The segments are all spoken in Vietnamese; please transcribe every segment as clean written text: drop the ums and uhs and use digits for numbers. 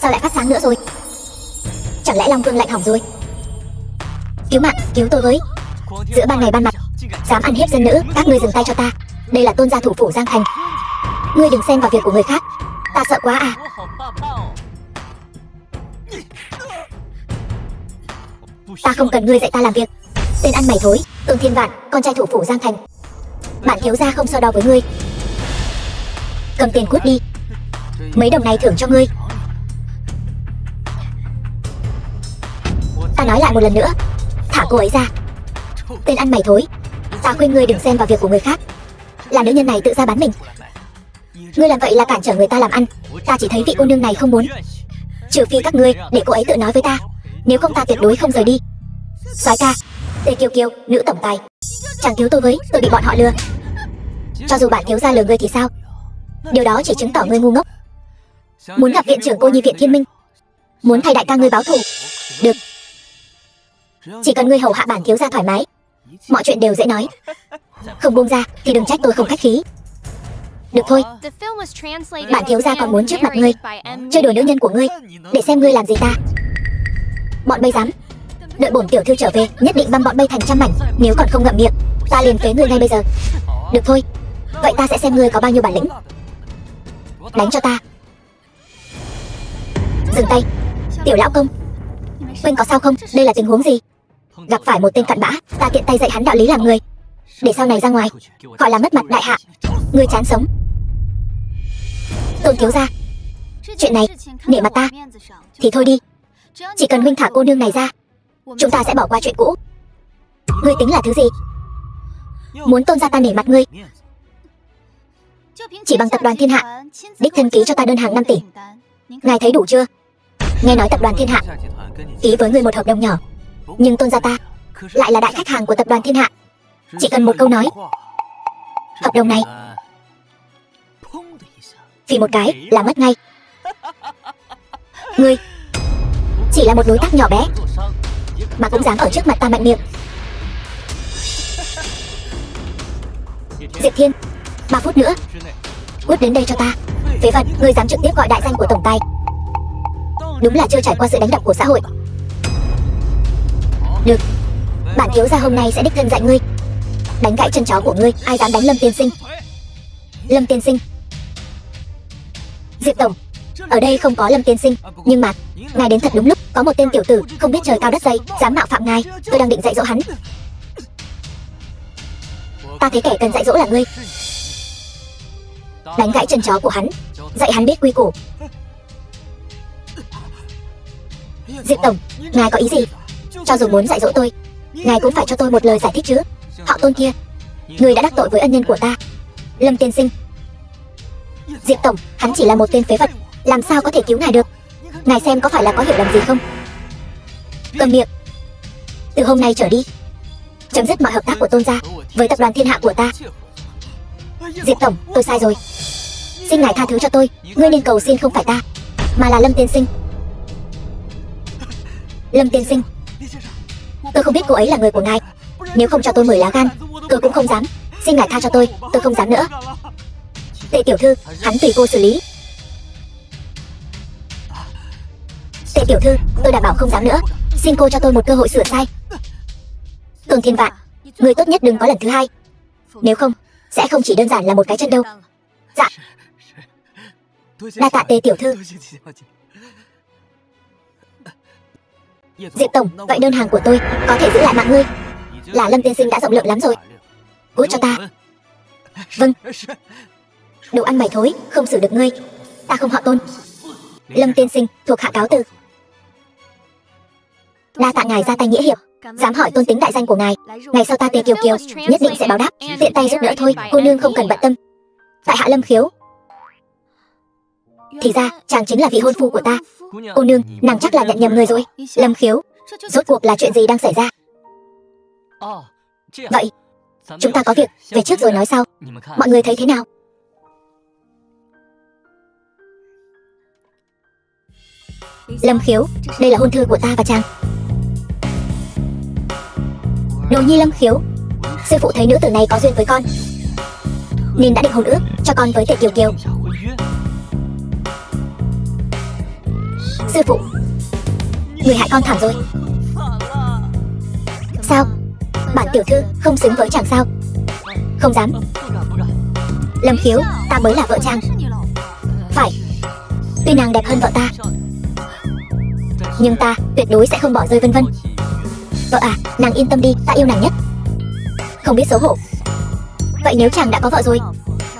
Sao lại phát sáng nữa rồi? Chẳng lẽ Long Vương lạnh hỏng rồi? Cứu mạng, cứu tôi với. Giữa ban ngày ban mặt dám ăn hiếp dân nữ, các ngươi dừng tay cho ta. Đây là tôn gia thủ phủ Giang Thành. Ngươi đừng xen vào việc của người khác. Ta sợ quá à. Ta không cần ngươi dạy ta làm việc. Tên ăn mày thối, Tương Thiên Vạn, con trai thủ phủ Giang Thành. Bản thiếu gia không so đo với ngươi. Cầm tiền cút đi. Mấy đồng này thưởng cho ngươi. Ta nói lại một lần nữa, thả cô ấy ra. Tên ăn mày thối, ta khuyên ngươi đừng xen vào việc của người khác. Là nữ nhân này tự ra bán mình. Ngươi làm vậy là cản trở người ta làm ăn. Ta chỉ thấy vị cô nương này không muốn. Trừ phi các ngươi để cô ấy tự nói với ta, nếu không ta tuyệt đối không rời đi. Soái ca, Tề Kiều Kiều, nữ tổng tài, chàng cứu tôi với, tôi bị bọn họ lừa. Cho dù bản thiếu gia lừa ngươi thì sao? Điều đó chỉ chứng tỏ ngươi ngu ngốc. Muốn gặp viện trưởng cô nhi viện Thiên Minh, muốn thay đại ca ngươi báo thù. Được, chỉ cần ngươi hầu hạ bản thiếu gia thoải mái, mọi chuyện đều dễ nói. Không buông ra thì đừng trách tôi không khách khí. Được thôi, bản thiếu gia còn muốn trước mặt ngươi chơi đùa nữ nhân của ngươi, để xem ngươi làm gì ta. Bọn bây dám, đợi bổn tiểu thư trở về nhất định băm bọn bây thành trăm mảnh. Nếu còn không ngậm miệng, ta liền phế ngươi ngay bây giờ. Được thôi, vậy ta sẽ xem ngươi có bao nhiêu bản lĩnh. Đánh cho ta. Dừng tay. Tiểu lão công, Huynh có sao không? Đây là tình huống gì? Gặp phải một tên cặn bã, ta tiện tay dạy hắn đạo lý làm người, để sau này ra ngoài gọi là mất mặt đại hạ. Ngươi chán sống. Tôn thiếu gia, chuyện này nể mặt ta thì thôi đi. Chỉ cần Huynh thả cô nương này ra, chúng ta sẽ bỏ qua chuyện cũ. Ngươi tính là thứ gì? Muốn tôn gia ta nể mặt ngươi? Chỉ bằng tập đoàn Thiên Hạ đích thân ký cho ta đơn hàng 5 tỷ, ngài thấy đủ chưa? Nghe nói tập đoàn Thiên Hạ ký với người một hợp đồng nhỏ, nhưng tôn gia ta lại là đại khách hàng của tập đoàn Thiên Hạ. Chỉ cần một câu nói, hợp đồng này vì một cái là mất ngay. Ngươi chỉ là một đối tác nhỏ bé mà cũng dám ở trước mặt ta mạnh miệng. Diệp Thiên, 3 phút nữa cút đến đây cho ta. Phế vật, ngươi dám trực tiếp gọi đại danh của tổng tài, đúng là chưa trải qua sự đánh đập của xã hội. Được, bản thiếu gia hôm nay sẽ đích thân dạy ngươi. Đánh gãy chân chó của ngươi, ai dám đánh Lâm tiên sinh? Lâm tiên sinh. Diệp tổng, ở đây không có Lâm tiên sinh, nhưng mà ngài đến thật đúng lúc. Có một tên tiểu tử không biết trời cao đất dày dám mạo phạm ngài, tôi đang định dạy dỗ hắn. Ta thấy kẻ cần dạy dỗ là ngươi. Đánh gãy chân chó của hắn, dạy hắn biết quy củ. Diệp tổng, ngài có ý gì? Cho dù muốn dạy dỗ tôi, ngài cũng phải cho tôi một lời giải thích chứ. Họ Tôn kia, người đã đắc tội với ân nhân của ta, Lâm tiên sinh. Diệp tổng, hắn chỉ là một tên phế vật, làm sao có thể cứu ngài được? Ngài xem có phải là có hiểu lầm gì không? Câm miệng. Từ hôm nay trở đi, chấm dứt mọi hợp tác của Tôn gia với tập đoàn Thiên Hạ của ta. Diệp tổng, tôi sai rồi, xin ngài tha thứ cho tôi. Ngươi nên cầu xin không phải ta, mà là Lâm tiên sinh. Lâm tiên sinh, tôi không biết cô ấy là người của ngài. Nếu không cho tôi 10 lá gan, tôi cũng không dám. Xin ngài tha cho tôi không dám nữa. Tề tiểu thư, hắn tùy cô xử lý. Tề tiểu thư, tôi đảm bảo không dám nữa. Xin cô cho tôi một cơ hội sửa sai. Tôn Thiên Vạn, người tốt nhất đừng có lần thứ hai, nếu không sẽ không chỉ đơn giản là một cái chân đâu. Dạ. Đa tạ Tề tiểu thư. Diệp tổng, vậy đơn hàng của tôi có thể giữ lại mạng ngươi. Là Lâm tiên sinh đã rộng lượng lắm rồi. Cút cho ta. Vâng. Đồ ăn mày thối, không xử được ngươi. Ta không họ Tôn. Lâm tiên sinh, thuộc hạ cáo từ. Đa tạ ngài ra tay nghĩa hiệp, dám hỏi tôn tính đại danh của ngài. Ngày sau ta Tề Kiều Kiều nhất định sẽ báo đáp, tiện tay giúp đỡ thôi. Cô nương không cần bận tâm. Tại hạ Lâm Khiếu. Thì ra chàng chính là vị hôn phu của ta. Cô nương, nàng chắc là nhận nhầm người rồi. Lâm Khiếu, rốt cuộc là chuyện gì đang xảy ra? Vậy chúng ta có việc về trước rồi nói sau. Mọi người thấy thế nào? Lâm Khiếu, đây là hôn thư của ta và chàng. Đồ nhi Lâm Khiếu, sư phụ thấy nữ tử này có duyên với con, nên đã định hôn ước cho con với Tề Kiều Kiều. Sư phụ, người hại con thảm rồi. Sao? Bản tiểu thư không xứng với chàng sao? Không dám. Lâm Khiếu, ta mới là vợ chàng. Phải, tuy nàng đẹp hơn vợ ta, nhưng ta tuyệt đối sẽ không bỏ rơi Vân Vân. Vợ à, nàng yên tâm đi, ta yêu nàng nhất. Không biết xấu hổ. Vậy nếu chàng đã có vợ rồi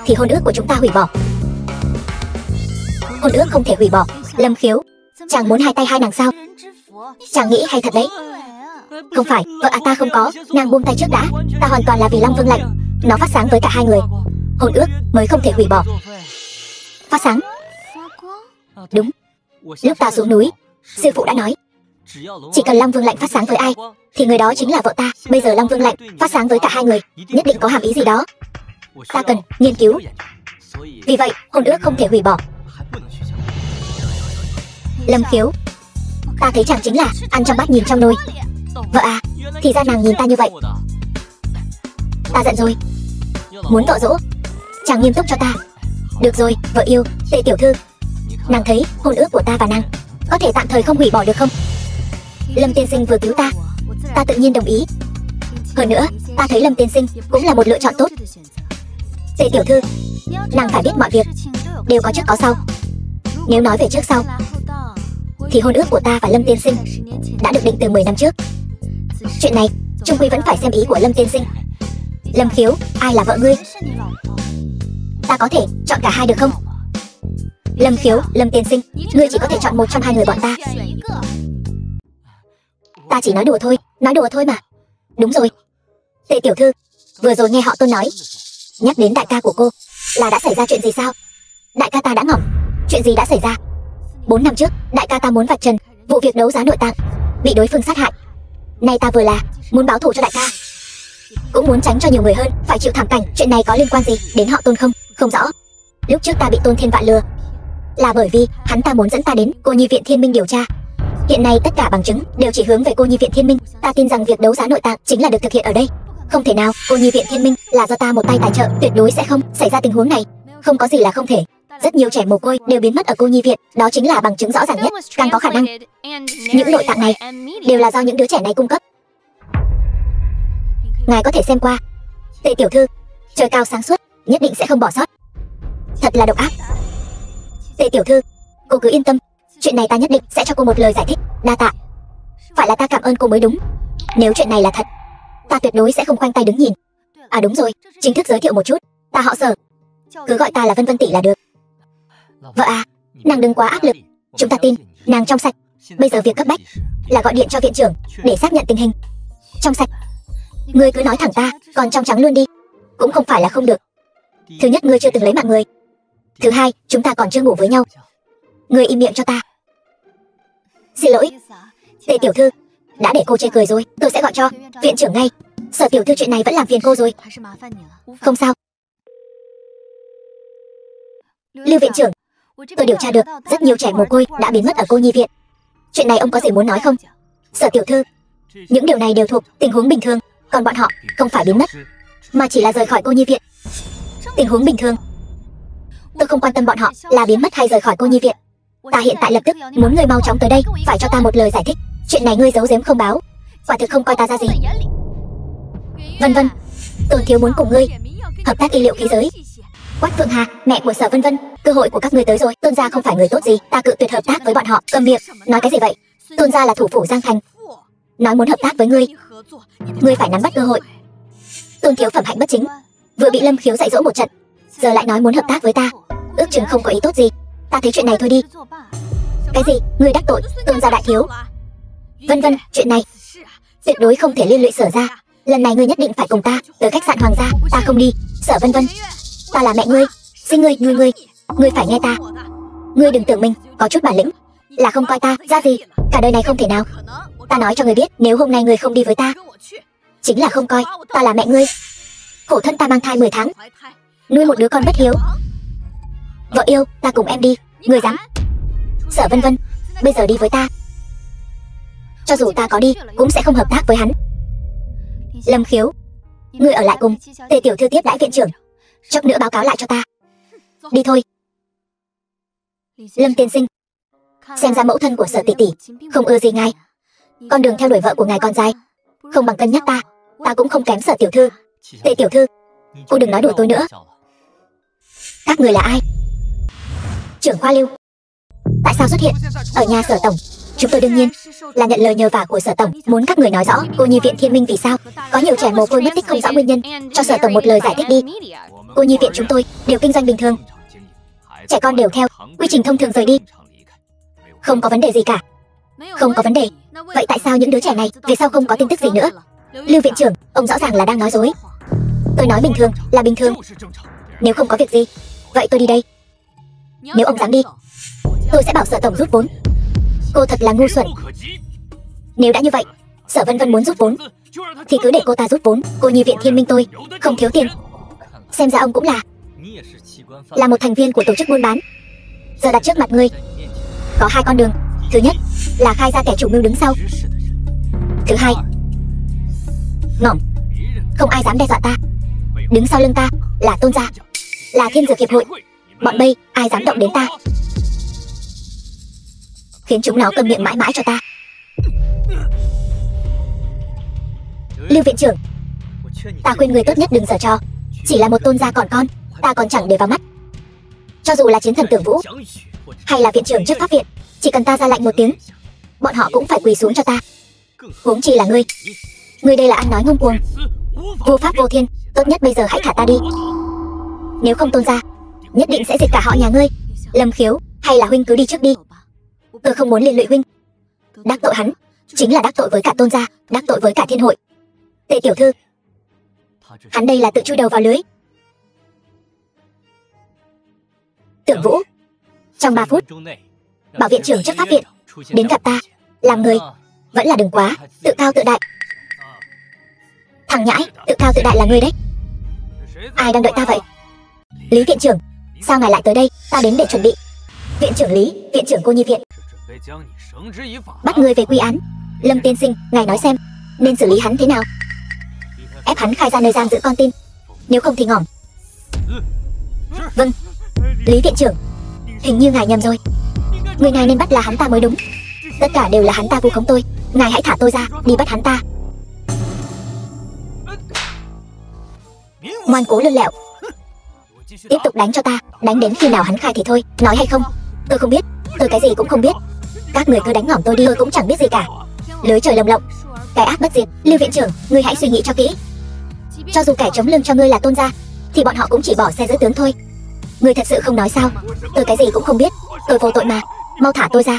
thì hôn ước của chúng ta hủy bỏ. Hôn ước không thể hủy bỏ. Lâm Khiếu, chàng muốn hai tay hai nàng sao? Chàng nghĩ hay thật đấy. Không phải, vợ à, ta không có. Nàng buông tay trước đã. Ta hoàn toàn là vì Long Vương lạnh. Nó phát sáng với cả hai người. Hôn ước mới không thể hủy bỏ. Phát sáng? Đúng. Lúc ta xuống núi, sư phụ đã nói, chỉ cần Long Vương lạnh phát sáng với ai thì người đó chính là vợ ta. Bây giờ Long Vương lạnh phát sáng với cả hai người, nhất định có hàm ý gì đó. Ta cần nghiên cứu. Vì vậy, hôn ước không thể hủy bỏ. Lâm Khiếu, ta thấy chàng chính là ăn trong bát nhìn trong nồi. Vợ à, thì ra nàng nhìn ta như vậy. Ta giận rồi. Muốn dỗ dỗ, chàng nghiêm túc cho ta. Được rồi, vợ yêu, Tề tiểu thư, nàng thấy hôn ước của ta và nàng có thể tạm thời không hủy bỏ được không? Lâm tiên sinh vừa cứu ta, ta tự nhiên đồng ý. Hơn nữa, ta thấy Lâm tiên sinh cũng là một lựa chọn tốt. Tề tiểu thư, nàng phải biết mọi việc đều có trước có sau. Nếu nói về trước sau thì hôn ước của ta và Lâm tiên sinh đã được định từ 10 năm trước. Chuyện này chung quy vẫn phải xem ý của Lâm tiên sinh. Lâm Khiếu, ai là vợ ngươi? Ta có thể chọn cả hai được không? Lâm Khiếu, Lâm tiên sinh, ngươi chỉ có thể chọn một trong hai người bọn ta. Ta chỉ nói đùa thôi mà. Đúng rồi. Tề tiểu thư, vừa rồi nghe họ Tôn nói, nhắc đến đại ca của cô là đã xảy ra chuyện gì sao? Đại ca ta đã ngỏm. Chuyện gì đã xảy ra? 4 năm trước, đại ca ta muốn vạch trần vụ việc đấu giá nội tạng, bị đối phương sát hại. Nay ta vừa là muốn báo thù cho đại ca, cũng muốn tránh cho nhiều người hơn phải chịu thảm cảnh. Chuyện này có liên quan gì đến họ Tôn không? Không rõ. Lúc trước ta bị Tôn Thiên Vạn lừa là bởi vì hắn ta muốn dẫn ta đến Cô Nhi Viện Thiên Minh điều tra. Hiện nay tất cả bằng chứng đều chỉ hướng về Cô Nhi Viện Thiên Minh. Ta tin rằng việc đấu giá nội tạng chính là được thực hiện ở đây. Không thể nào, Cô Nhi Viện Thiên Minh là do ta một tay tài trợ, tuyệt đối sẽ không xảy ra tình huống này. Không có gì là không thể. Rất nhiều trẻ mồ côi đều biến mất ở Cô Nhi Viện, đó chính là bằng chứng rõ ràng nhất. Càng có khả năng những nội tạng này đều là do những đứa trẻ này cung cấp. Ngài có thể xem qua. Tề tiểu thư, trời cao sáng suốt, nhất định sẽ không bỏ sót. Thật là độc ác. Tề tiểu thư, cô cứ yên tâm, chuyện này ta nhất định sẽ cho cô một lời giải thích. Đa tạ. Phải là ta cảm ơn cô mới đúng. Nếu chuyện này là thật, ta tuyệt đối sẽ không khoanh tay đứng nhìn. À đúng rồi, chính thức giới thiệu một chút, ta họ Sở, cứ gọi ta là Vân Vân tỷ là được. Vợ à, nàng đừng quá áp lực, chúng ta tin nàng trong sạch. Bây giờ việc cấp bách là gọi điện cho viện trưởng để xác nhận tình hình. Trong sạch? Ngươi cứ nói thẳng ta, còn trong trắng luôn đi. Cũng không phải là không được. Thứ nhất, ngươi chưa từng lấy mạng người. Thứ hai, chúng ta còn chưa ngủ với nhau. Ngươi im miệng cho ta. Xin lỗi, Tề tiểu thư, đã để cô chê cười rồi. Tôi sẽ gọi cho viện trưởng ngay. Sở tiểu thư, chuyện này vẫn làm phiền cô rồi. Không sao. Lưu viện trưởng, tôi điều tra được rất nhiều trẻ mồ côi đã biến mất ở Cô Nhi Viện. Chuyện này ông có gì muốn nói không? Sở tiểu thư, những điều này đều thuộc tình huống bình thường. Còn bọn họ không phải biến mất, mà chỉ là rời khỏi Cô Nhi Viện. Tình huống bình thường? Tôi không quan tâm bọn họ là biến mất hay rời khỏi Cô Nhi Viện. Ta hiện tại lập tức muốn người mau chóng tới đây, phải cho ta một lời giải thích. Chuyện này ngươi giấu giếm không báo, quả thực không coi ta ra gì. Vân Vân, Tôn thiếu muốn cùng ngươi hợp tác y liệu khí giới. Quách Phượng Hà, mẹ của Sở Vân Vân, cơ hội của các ngươi tới rồi. Tôn gia không phải người tốt gì, ta cự tuyệt hợp tác với bọn họ. Câm miệng, nói cái gì vậy? Tôn gia là thủ phủ Giang Thành, nói muốn hợp tác với ngươi, ngươi phải nắm bắt cơ hội. Tôn thiếu phẩm hạnh bất chính, vừa bị Lâm Khiếu dạy dỗ một trận, giờ lại nói muốn hợp tác với ta, ước chừng không có ý tốt gì. Ta thấy chuyện này thôi đi. Cái gì? Ngươi đắc tội Tôn gia đại thiếu? Vân Vân, chuyện này tuyệt đối không thể liên lụy Sở gia. Lần này ngươi nhất định phải cùng ta tới khách sạn Hoàng gia. Ta không đi. Sở Vân Vân, ta là mẹ ngươi, xin ngươi phải nghe ta. Ngươi đừng tưởng mình có chút bản lĩnh là không coi ta ra gì. Cả đời này không thể nào. Ta nói cho ngươi biết, nếu hôm nay ngươi không đi với ta, chính là không coi ta là mẹ ngươi. Khổ thân ta mang thai 10 tháng, nuôi một đứa con bất hiếu. Vợ yêu, ta cùng em đi. Ngươi dám? Sở Vân Vân, bây giờ đi với ta, cho dù ta có đi cũng sẽ không hợp tác với hắn. Lâm Khiếu, ngươi ở lại cùng Tề tiểu thư tiếp đãi viện trưởng, chốc nữa báo cáo lại cho ta. Đi thôi. Lâm tiên sinh, Xem ra mẫu thân của Sở tỷ tỷ không ưa gì ngài. Con đường theo đuổi vợ của ngài còn dài, không bằng cân nhắc ta. Ta cũng không kém Sở tiểu thư. Tề tiểu thư, cô đừng nói đùa tôi nữa. Các người là ai? Trưởng khoa Lưu. Tại sao xuất hiện ở nhà Sở tổng? Chúng tôi đương nhiên là nhận lời nhờ vả của Sở tổng, muốn các người nói rõ cô nhi viện Thiên Minh vì sao có nhiều trẻ mồ côi mất tích không rõ nguyên nhân, cho Sở tổng một lời giải thích đi. Cô nhi viện chúng tôi đều kinh doanh bình thường, trẻ con đều theo quy trình thông thường rời đi, không có vấn đề gì cả. Không có vấn đề. Vậy tại sao những đứa trẻ này về sau không có tin tức gì nữa? Lưu viện trưởng, ông rõ ràng là đang nói dối. Tôi nói bình thường là bình thường. Nếu không có việc gì, vậy tôi đi đây. Nếu ông dám đi, tôi sẽ bảo Sở tổng rút vốn. Cô thật là ngu xuẩn. Nếu đã như vậy, Sở Vân Vân muốn rút vốn thì cứ để cô ta rút vốn. Cô nhi viện Thiên Minh tôi không thiếu tiền. Xem ra ông cũng là một thành viên của tổ chức buôn bán. Giờ đặt trước mặt ngươi có hai con đường. Thứ nhất là khai ra kẻ chủ mưu đứng sau. Thứ hai, ngỏm, không ai dám đe dọa ta. Đứng sau lưng ta là Tôn gia, là Thiên Dược Hiệp hội. Bọn bây ai dám động đến ta, khiến chúng nó câm miệng mãi mãi cho ta. Lưu viện trưởng, ta khuyên người tốt nhất đừng giở trò. Chỉ là một Tôn gia còn con, ta còn chẳng để vào mắt. Cho dù là chiến thần Tưởng Vũ hay là viện trưởng chấp pháp viện, chỉ cần ta ra lệnh một tiếng, bọn họ cũng phải quỳ xuống cho ta. Huống chi là ngươi. Ngươi đây là ăn nói ngông cuồng, vô pháp vô thiên. Tốt nhất bây giờ hãy thả ta đi. Nếu không Tôn gia nhất định sẽ diệt cả họ nhà ngươi. Lâm Khiếu, hay là huynh cứ đi trước đi. Tôi không muốn liên lụy huynh. Đắc tội hắn chính là đắc tội với cả Tôn gia, đắc tội với cả thiên hội. Tề tiểu thư, hắn đây là tự chui đầu vào lưới. Tưởng Vũ, trong 3 phút bảo viện trưởng chấp pháp viện đến gặp ta. Làm người vẫn là đừng quá tự cao tự đại. Thằng nhãi, tự cao tự đại là ngươi đấy. Ai đang đợi ta vậy? Lý viện trưởng, sao ngài lại tới đây? Ta đến để chuẩn bị. Viện trưởng Lý, viện trưởng cô nhi viện, bắt ngươi về quy án. Lâm tiên sinh, ngài nói xem nên xử lý hắn thế nào? Ép hắn khai ra nơi giam giữ con tin, nếu không thì ngỏm. Vâng. Lý viện trưởng, hình như ngài nhầm rồi. Người ngài nên bắt là hắn ta mới đúng. Tất cả đều là hắn ta vu khống tôi. Ngài hãy thả tôi ra, đi bắt hắn ta. Ngoan cố lươn lẹo, tiếp tục đánh cho ta. Đánh đến khi nào hắn khai thì thôi. Nói hay không? Tôi không biết. Tôi cái gì cũng không biết. Các người cứ đánh ngỏm tôi đi, tôi cũng chẳng biết gì cả. Lưới trời lồng lộng, cái ác bất diệt. Lưu viện trưởng, ngươi hãy suy nghĩ cho kỹ. Cho dù kẻ chống lưng cho ngươi là Tôn gia, thì bọn họ cũng chỉ bỏ xe giữ tướng thôi. Ngươi thật sự không nói sao? Tôi cái gì cũng không biết. Tôi vô tội mà. Mau thả tôi ra.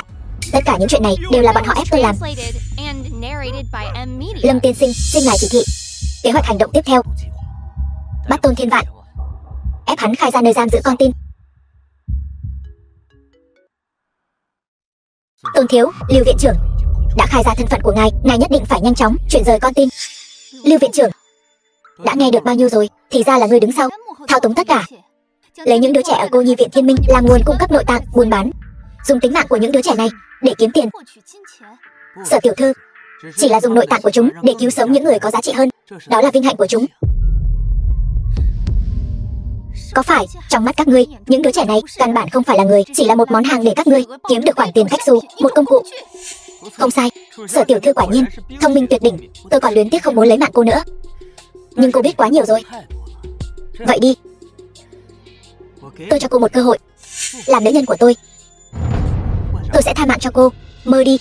Tất cả những chuyện này đều là bọn họ ép tôi làm. Lâm tiên sinh, xin ngài chỉ thị kế hoạch hành động tiếp theo. Bắt Tôn Thiên Vạn, ép hắn khai ra nơi giam giữ con tin. Tôn thiếu, Lưu viện trưởng đã khai ra thân phận của ngài. Ngài nhất định phải nhanh chóng chuyển rời con tin. Lưu viện trưởng, đã nghe được bao nhiêu rồi? Thì ra là ngươi đứng sau thao túng tất cả, lấy những đứa trẻ ở cô nhi viện Thiên Minh làm nguồn cung cấp nội tạng buôn bán, dùng tính mạng của những đứa trẻ này để kiếm tiền. Sở tiểu thư chỉ là dùng nội tạng của chúng để cứu sống những người có giá trị hơn. Đó là vinh hạnh của chúng. Có phải trong mắt các ngươi những đứa trẻ này căn bản không phải là người, chỉ là một món hàng để các ngươi kiếm được khoản tiền cách xù, một công cụ? Không sai, Sở tiểu thư quả nhiên thông minh tuyệt đỉnh. Tôi còn luyến tiếc không muốn lấy mạng cô nữa, nhưng cô biết quá nhiều rồi. Vậy đi, tôi cho cô một cơ hội làm nữ nhân của tôi. Tôi sẽ tha mạng cho cô. Mơ đi.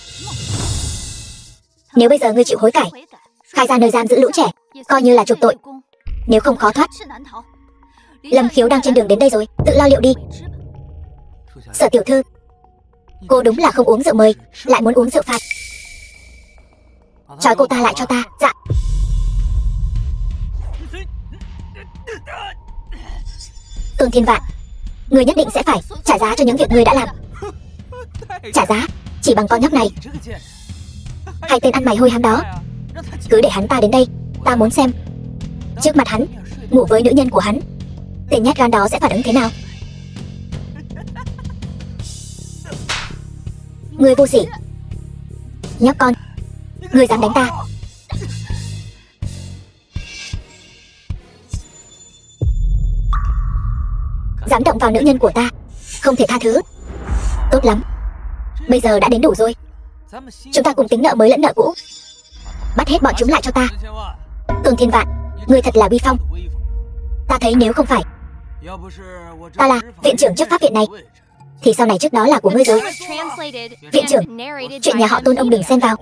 Nếu bây giờ ngươi chịu hối cải, khai ra nơi giam giữ lũ trẻ, coi như là chuộc tội. Nếu không khó thoát. Lâm Khiếu đang trên đường đến đây rồi, tự lo liệu đi. Sở tiểu thư, cô đúng là không uống rượu mời, lại muốn uống rượu phạt. Trói cô ta lại cho ta. Dạ. Tôn Thiên Vạn, người nhất định sẽ phải trả giá cho những việc người đã làm. Trả giá chỉ bằng con nhóc này, hay tên ăn mày hôi hám đó. Cứ để hắn ta đến đây, ta muốn xem trước mặt hắn ngủ với nữ nhân của hắn, tên nhát gan đó sẽ phản ứng thế nào. Người vô sỉ, nhóc con, người dám đánh ta? Dám động vào nữ nhân của ta, không thể tha thứ. Tốt lắm, Bây giờ đã đến đủ rồi. Chúng ta cùng tính nợ mới lẫn nợ cũ. Bắt hết bọn chúng lại cho ta. Tôn Thiên Vạn, ngươi thật là uy phong. Ta thấy nếu không phải ta là viện trưởng trước pháp viện này thì sau này trước đó là của ngươi rồi. Viện trưởng, chuyện nhà họ Tôn ông đừng xen vào.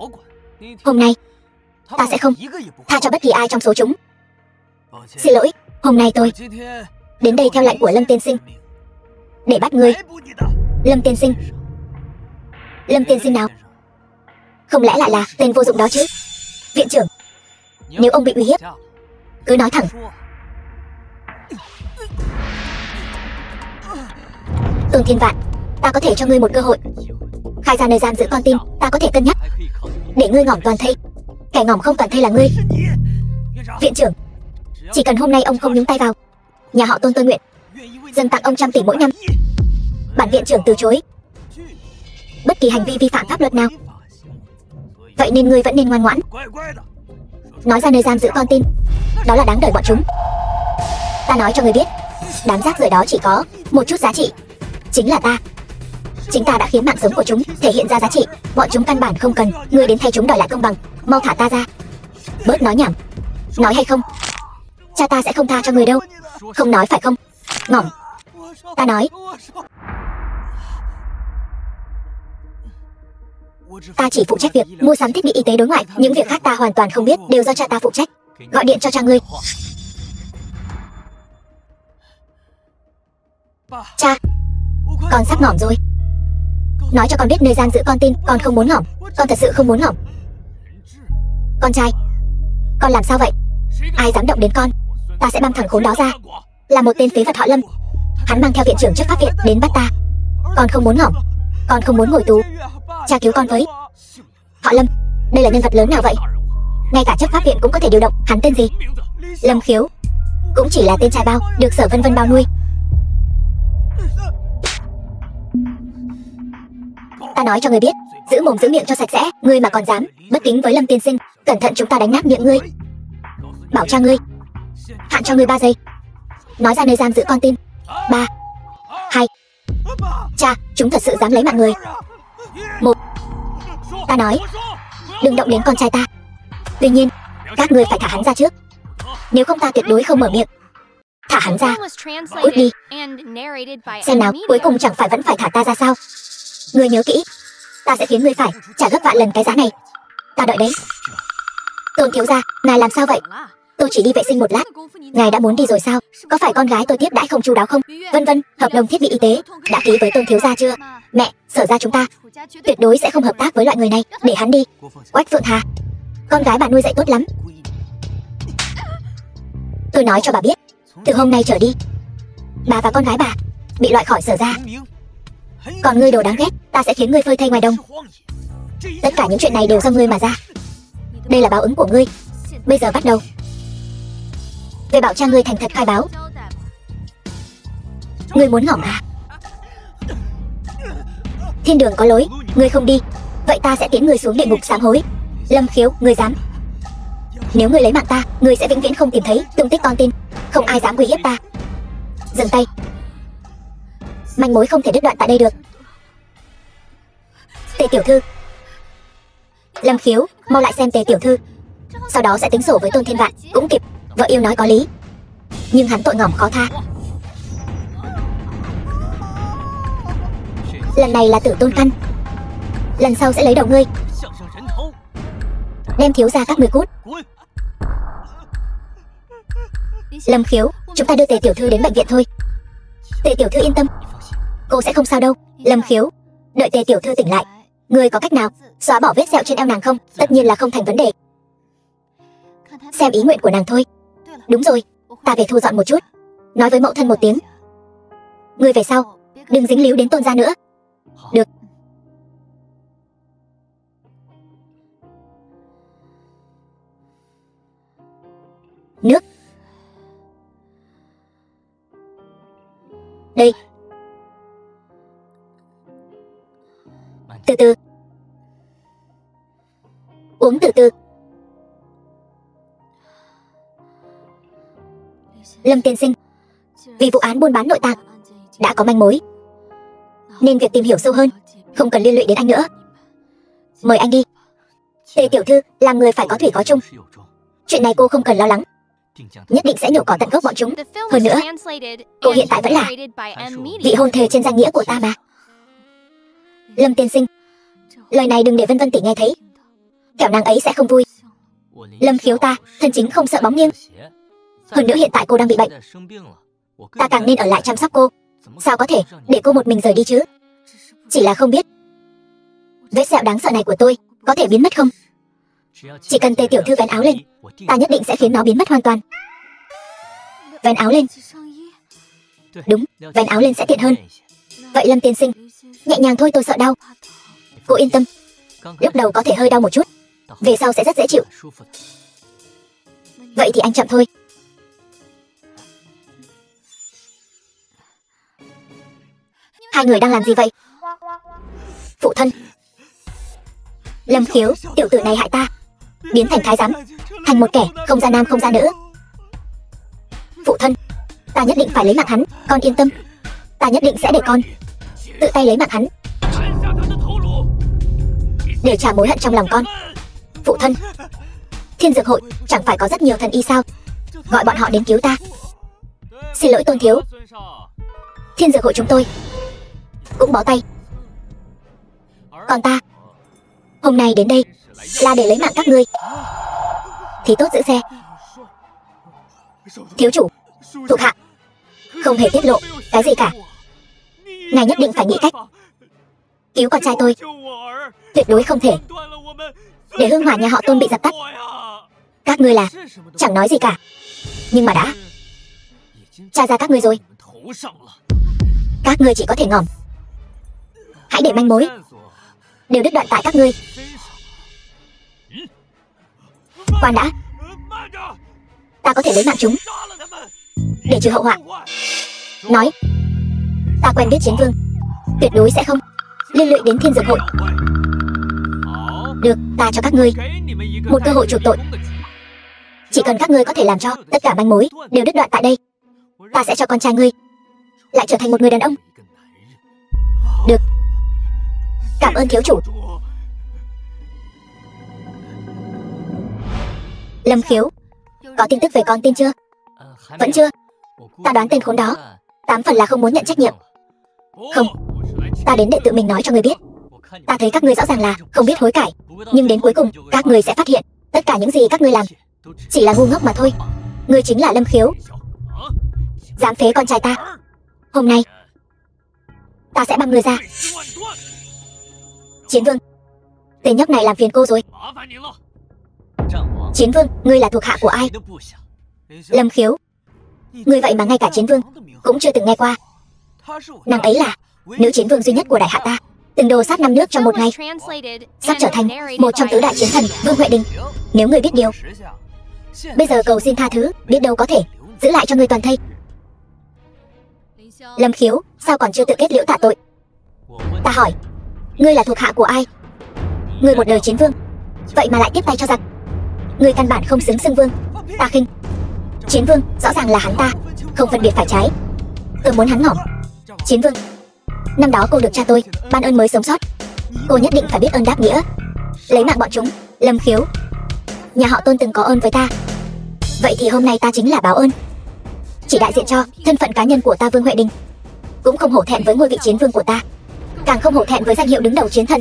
Hôm nay ta sẽ không tha cho bất kỳ ai trong số chúng. Xin lỗi, hôm nay tôi đến đây theo lệnh của Lâm tiên sinh để bắt ngươi. Lâm tiên sinh? Lâm tiên sinh nào? Không lẽ lại là tên vô dụng đó chứ? Viện trưởng, nếu ông bị uy hiếp cứ nói thẳng. Tôn Thiên Vạn, ta có thể cho ngươi một cơ hội. Khai ra nơi giam giữ con tin, ta có thể cân nhắc để ngươi ngỏm toàn thây. Kẻ ngỏm không toàn thây là ngươi. Viện trưởng, chỉ cần hôm nay ông không nhúng tay vào, nhà họ Tôn tôi nguyện dâng tặng ông 100 tỷ mỗi năm. Bản viện trưởng từ chối bất kỳ hành vi vi phạm pháp luật nào. Vậy nên ngươi vẫn nên ngoan ngoãn nói ra nơi giam giữ con tin. Đó là đáng đời bọn chúng. Ta nói cho ngươi biết, đám rác rưởi đó chỉ có một chút giá trị, chính là ta. Chính ta đã khiến mạng sống của chúng thể hiện ra giá trị. Bọn chúng căn bản không cần ngươi đến thay chúng đòi lại công bằng. Mau thả ta ra. Bớt nói nhảm. Nói hay không, cha ta sẽ không tha cho ngươi đâu. Không nói phải không? Ngỏm. Ta nói. Ta chỉ phụ trách việc mua sắm thiết bị y tế đối ngoại. Những việc khác ta hoàn toàn không biết, đều do cha ta phụ trách. Gọi điện cho cha ngươi. Cha, con sắp ngỏm rồi. Nói cho con biết nơi giam giữ con tin, con không muốn ngỏm. Con thật sự không muốn ngỏm. Con trai, con làm sao vậy? Ai dám động đến con, ta sẽ băm thằng khốn đó ra. Là một tên phế vật họ Lâm. Hắn mang theo viện trưởng trước pháp viện đến bắt ta. Con không muốn ngỏm. Con không muốn ngồi tù. Cha cứu con với. Họ Lâm, đây là nhân vật lớn nào vậy? Ngay cả chấp pháp viện cũng có thể điều động. Hắn tên gì? Lâm Khiếu. Cũng chỉ là tên trai bao, được Sở Vân Vân bao nuôi. Ta nói cho ngươi biết, giữ mồm giữ miệng cho sạch sẽ. Ngươi mà còn dám bất kính với Lâm tiên sinh, cẩn thận chúng ta đánh nát miệng ngươi. Bảo cha ngươi, hạn cho ngươi 3 giây. Nói ra nơi giam giữ con tin. 3, 2. Cha, chúng thật sự dám lấy mạng người. 1. Ta nói, đừng động đến con trai ta. Tuy nhiên, các ngươi phải thả hắn ra trước. Nếu không ta tuyệt đối không mở miệng. Thả hắn ra. Cút đi. Xem nào, cuối cùng chẳng phải vẫn phải thả ta ra sao? Ngươi nhớ kỹ, ta sẽ khiến ngươi phải trả gấp vạn lần cái giá này. Ta đợi đấy. Tôn thiếu gia, ngài làm sao vậy? Tôi chỉ đi vệ sinh một lát. Ngài đã muốn đi rồi sao? Có phải con gái tôi tiếp đãi không chu đáo không? Vân Vân, hợp đồng thiết bị y tế đã ký với Tôn thiếu gia chưa? Mẹ, Sở gia chúng ta tuyệt đối sẽ không hợp tác với loại người này. Để hắn đi. Quách Phượng Hà, con gái bà nuôi dạy tốt lắm. Tôi nói cho bà biết, từ hôm nay trở đi, bà và con gái bà bị loại khỏi Sở gia. Còn ngươi đồ đáng ghét, ta sẽ khiến ngươi phơi thây ngoài đồng. Tất cả những chuyện này đều do ngươi mà ra. Đây là báo ứng của ngươi. Bây giờ bắt đầu. Về bảo cha ngươi thành thật khai báo. Ngươi muốn ngỏm à? Thiên đường có lối, ngươi không đi, vậy ta sẽ tiễn ngươi xuống địa ngục sám hối. Lâm Khiếu, ngươi dám? Nếu ngươi lấy mạng ta, ngươi sẽ vĩnh viễn không tìm thấy tung tích con tin. Không ai dám uy hiếp ta. Dừng tay. Manh mối không thể đứt đoạn tại đây được. Tề tiểu thư. Lâm Khiếu, mau lại xem Tề tiểu thư. Sau đó sẽ tính sổ với Tôn Thiên Vạn. Cũng kịp, vợ yêu nói có lý. Nhưng hắn tội ngỏm khó tha. Lần này là tử tôn căn, lần sau sẽ lấy đầu ngươi. Đem thiếu gia các ngươi cút. Lâm Khiếu, chúng ta đưa Tề tiểu thư đến bệnh viện thôi. Tề tiểu thư yên tâm, cô sẽ không sao đâu. Lâm Khiếu, đợi Tề tiểu thư tỉnh lại, ngươi có cách nào xóa bỏ vết sẹo trên eo nàng không? Tất nhiên là không thành vấn đề. Xem ý nguyện của nàng thôi. Đúng rồi, ta về thu dọn một chút, nói với mẫu thân một tiếng. Ngươi về sau đừng dính líu đến Tôn gia nữa. Được. Nước. Đây. Từ từ. Uống từ từ. Lâm tiên sinh, vì vụ án buôn bán nội tạng đã có manh mối, nên việc tìm hiểu sâu hơn Không cần liên lụy đến anh nữa. Mời anh đi. Tề tiểu thư, làm người phải có thủy có chung. Chuyện này cô không cần lo lắng. Nhất định sẽ nhổ cỏ tận gốc bọn chúng. Hơn nữa, cô hiện tại vẫn là vị hôn thề trên danh nghĩa của ta mà. Lâm tiên sinh, lời này đừng để Vân Vân tỷ nghe thấy, kẻo nàng ấy sẽ không vui. Lâm Khiếu ta, thân chính không sợ bóng nghiêng. Hơn nữa hiện tại cô đang bị bệnh, ta càng nên ở lại chăm sóc cô. Sao có thể để cô một mình rời đi chứ? Chỉ là không biết vết sẹo đáng sợ này của tôi có thể biến mất không? Chỉ cần Tề tiểu thư vén áo lên, ta nhất định sẽ khiến nó biến mất hoàn toàn. Vén áo lên. Đúng, vén áo lên sẽ tiện hơn. Vậy Lâm tiên sinh, nhẹ nhàng thôi, tôi sợ đau. Cô yên tâm, lúc đầu có thể hơi đau một chút, về sau sẽ rất dễ chịu. Vậy thì anh chậm thôi. Hai người đang làm gì vậy? Phụ thân. Lâm Khiếu, tiểu tử này hại ta, biến thành thái giám, thành một kẻ không ra nam không ra nữ. Phụ thân, ta nhất định phải lấy mạng hắn, con yên tâm. Ta nhất định sẽ để con tự tay lấy mạng hắn, để trả mối hận trong lòng con. Phụ thân, Thiên Dược Hội chẳng phải có rất nhiều thần y sao? Gọi bọn họ đến cứu ta. Xin lỗi Tôn thiếu, Thiên Dược Hội chúng tôi cũng bó tay. Còn ta hôm nay đến đây là để lấy mạng các ngươi. Thì tốt, giữ xe. Thiếu chủ, thuộc hạ không hề tiết lộ cái gì cả. Ngài nhất định phải nghĩ cách cứu con trai tôi. Tuyệt đối không thể để hương hỏa nhà họ Tôn bị dập tắt. Các ngươi là chẳng nói gì cả, nhưng mà đã tra ra các ngươi rồi. Các ngươi chỉ có thể ngỏm. Hãy để manh mối đều đứt đoạn tại các ngươi. Khoan đã, ta có thể lấy mạng chúng để trừ hậu họa. Nói, ta quen biết Chiến Vương, tuyệt đối sẽ không liên lụy đến Thiên Dược Hội. Được, ta cho các ngươi một cơ hội chuộc tội. Chỉ cần các ngươi có thể làm cho tất cả manh mối đều đứt đoạn tại đây, ta sẽ cho con trai ngươi lại trở thành một người đàn ông. Được, cảm ơn thiếu chủ. Lâm Khiếu, có tin tức về con tin chưa? Vẫn chưa. Ta đoán tên khốn đó 8 phần là không muốn nhận trách nhiệm. Không, ta đến để tự mình nói cho ngươi biết. Ta thấy các ngươi rõ ràng là không biết hối cải, nhưng đến cuối cùng các ngươi sẽ phát hiện tất cả những gì các ngươi làm chỉ là ngu ngốc mà thôi. Ngươi chính là Lâm Khiếu, dám phế con trai ta. Hôm nay ta sẽ băm ngươi ra. Chiến Vương, tên nhóc này làm phiền cô rồi. Chiến Vương, ngươi là thuộc hạ của ai? Lâm Khiếu, ngươi vậy mà ngay cả Chiến Vương cũng chưa từng nghe qua. Nàng ấy là nữ Chiến Vương duy nhất của đại hạ ta, từng đồ sát 5 nước trong một ngày, sắp trở thành một trong tứ đại chiến thần Vương Huệ Đình. Nếu ngươi biết điều, bây giờ cầu xin tha thứ, biết đâu có thể giữ lại cho ngươi toàn thây. Lâm Khiếu, sao còn chưa tự kết liễu tạ tội? Ta hỏi, ngươi là thuộc hạ của ai? Ngươi một đời Chiến Vương, vậy mà lại tiếp tay cho giặc. Ngươi căn bản không xứng xưng vương. Ta khinh. Chiến Vương rõ ràng là hắn ta, không phân biệt phải trái. Tôi muốn hắn ngỏm. Chiến Vương, năm đó cô được cha tôi ban ơn mới sống sót, cô nhất định phải biết ơn đáp nghĩa, lấy mạng bọn chúng. Lâm Khiếu, nhà họ Tôn từng có ơn với ta, vậy thì hôm nay ta chính là báo ơn. Chỉ đại diện cho thân phận cá nhân của ta Vương Huệ Đình, cũng không hổ thẹn với ngôi vị Chiến Vương của ta, càng không hổ thẹn với danh hiệu đứng đầu chiến thần.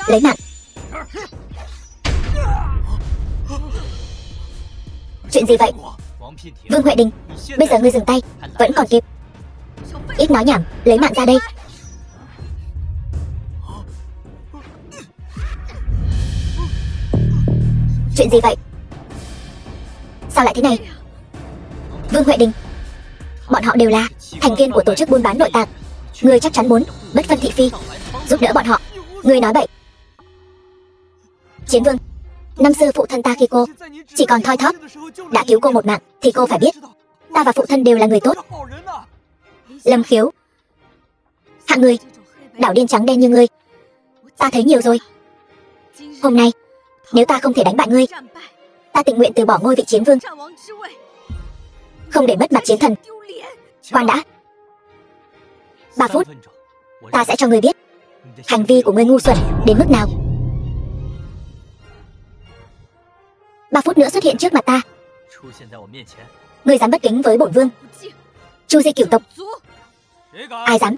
Lấy mạng. Chuyện gì vậy? Vương Huệ Đình, bây giờ ngươi dừng tay vẫn còn kịp. Ít nói nhảm, lấy mạng ra đây. Chuyện gì vậy? Sao lại thế này? Vương Huệ Đình, bọn họ đều là thành viên của tổ chức buôn bán nội tạng. Ngươi chắc chắn muốn bất phân thị phi giúp đỡ bọn họ. Ngươi nói bậy. Chiến Vương, năm xưa phụ thân ta khi cô chỉ còn thoi thóp đã cứu cô một mạng, thì cô phải biết ta và phụ thân đều là người tốt. Lâm Khiếu, hạng người đảo điên trắng đen như ngươi ta thấy nhiều rồi. Hôm nay nếu ta không thể đánh bại ngươi, ta tình nguyện từ bỏ ngôi vị Chiến Vương, không để mất mặt chiến thần. Khoan đã, 3 phút ta sẽ cho ngươi biết Hành vi của ngươi ngu xuẩn đến mức nào? 3 phút nữa xuất hiện trước mặt ta. Ngươi dám bất kính với bổn vương? Chu Di cửu tộc. Ai dám?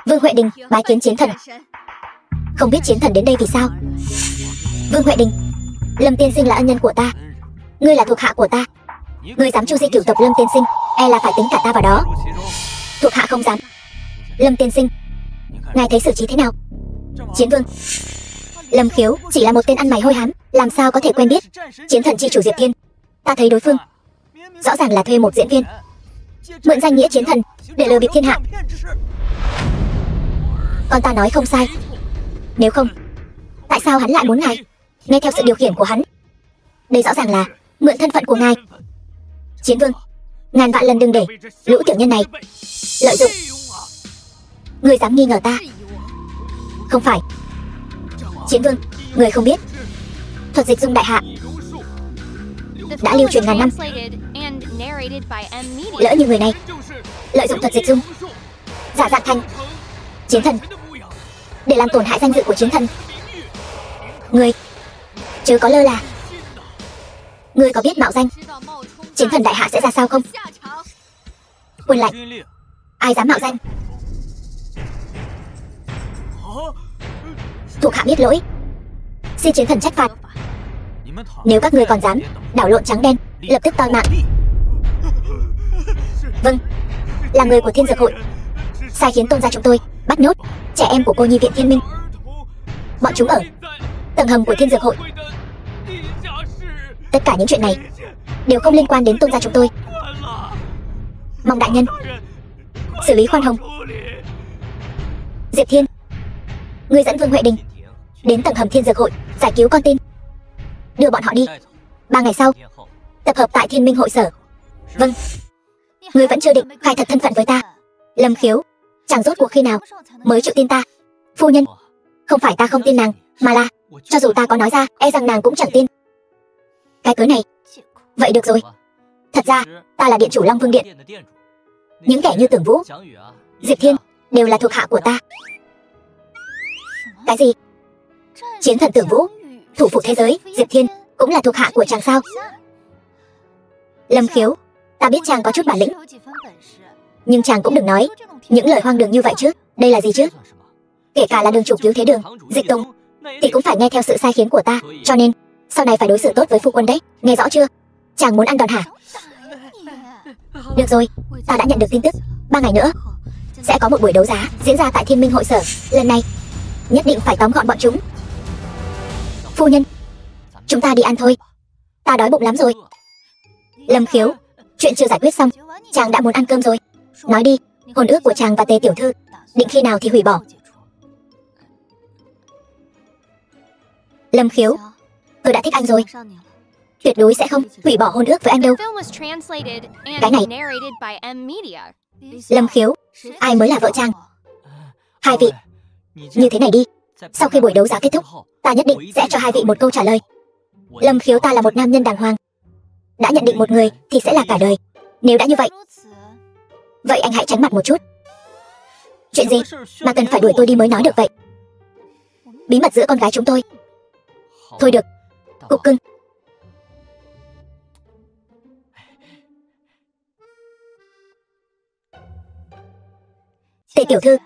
Vương Huệ Đình bái kiến chiến thần. Không biết chiến thần đến đây vì sao? Vương Huệ Đình, Lâm tiên sinh là ân nhân của ta, ngươi là thuộc hạ của ta. Ngươi dám Chu Di cửu tộc Lâm tiên sinh, e là phải tính cả ta vào đó. Thuộc hạ không dám. Lâm tiên sinh, ngài thấy xử trí thế nào? Chiến vương. Lâm Khiếu chỉ là một tên ăn mày hôi hám, làm sao có thể quen biết chiến thần chi chủ Diệp Thiên? Ta thấy đối phương rõ ràng là thuê một diễn viên, mượn danh nghĩa chiến thần để lừa bịp thiên hạ. Còn ta nói không sai. Nếu không, tại sao hắn lại muốn ngài nghe theo sự điều khiển của hắn? Đây rõ ràng là mượn thân phận của ngài. Chiến vương, ngàn vạn lần đừng để lũ tiểu nhân này lợi dụng. Ngươi dám nghi ngờ ta? Không phải. Chiến vương, người không biết thuật dịch dung đại hạ đã lưu truyền ngàn năm. Lỡ như người này lợi dụng thuật dịch dung giả dạng thành chiến thần để làm tổn hại danh dự của chiến thần, ngươi chứ có lơ là. Ngươi có biết mạo danh chiến thần đại hạ sẽ ra sao không? Quân lạnh, ai dám mạo danh? Thuộc hạ biết lỗi, xin chiến thần trách phạt. Nếu các ngươi còn dám đảo lộn trắng đen, lập tức toi mạng. Vâng, là người của Thiên Dược Hội sai khiến tôn gia chúng tôi bắt nhốt trẻ em của cô nhi viện Thiên Minh. Bọn chúng ở tầng hầm của Thiên Dược Hội. Tất cả những chuyện này đều không liên quan đến tôn gia chúng tôi. Mong đại nhân xử lý khoan hồng. Diệp Thiên, ngươi dẫn Vương Huệ Đình đến tầng hầm Thiên Dược Hội giải cứu con tin. Đưa bọn họ đi. 3 ngày sau tập hợp tại Thiên Minh hội sở. Vâng. Ngươi vẫn chưa định khai thật thân phận với ta. Lâm Khiếu, chàng rốt cuộc khi nào mới chịu tin ta? Phu nhân, không phải ta không tin nàng, mà là cho dù ta có nói ra, e rằng nàng cũng chẳng tin. Cái cớ này. Vậy được rồi. Thật ra ta là điện chủ Long Vương Điện. Những kẻ như Tưởng Vũ, Diệp Thiên đều là thuộc hạ của ta. Cái gì? Chiến thần Tưởng Vũ, thủ phủ thế giới, Diệp Thiên cũng là thuộc hạ của chàng sao? Lâm Khiếu, ta biết chàng có chút bản lĩnh, nhưng chàng cũng đừng nói những lời hoang đường như vậy chứ. Đây là gì chứ? Kể cả là đường chủ Cứu Thế Đường, Dịch Tùng thì cũng phải nghe theo sự sai khiến của ta, cho nên sau này phải đối xử tốt với phu quân đấy, nghe rõ chưa? Chàng muốn ăn đòn hả? Được rồi, ta đã nhận được tin tức, 3 ngày nữa sẽ có một buổi đấu giá diễn ra tại Thiên Minh hội sở. Lần này nhất định phải tóm gọn bọn chúng. Phu nhân, chúng ta đi ăn thôi, ta đói bụng lắm rồi. Lâm Khiếu, chuyện chưa giải quyết xong, chàng đã muốn ăn cơm rồi. Nói đi, hôn ước của chàng và Tề tiểu thư định khi nào thì hủy bỏ? Lâm Khiếu, tôi đã thích anh rồi, tuyệt đối sẽ không hủy bỏ hôn ước với anh đâu. Cái này, Lâm Khiếu, ai mới là vợ chàng? Hai vị, như thế này đi, sau khi buổi đấu giá kết thúc, ta nhất định sẽ cho hai vị một câu trả lời. Lâm Khiếu, ta là một nam nhân đàng hoàng, đã nhận định một người thì sẽ là cả đời. Nếu đã như vậy, vậy anh hãy tránh mặt một chút. Chuyện gì mà cần phải đuổi tôi đi mới nói được vậy? Bí mật giữa con gái chúng tôi. Thôi được, cục cưng. Tề tiểu thư,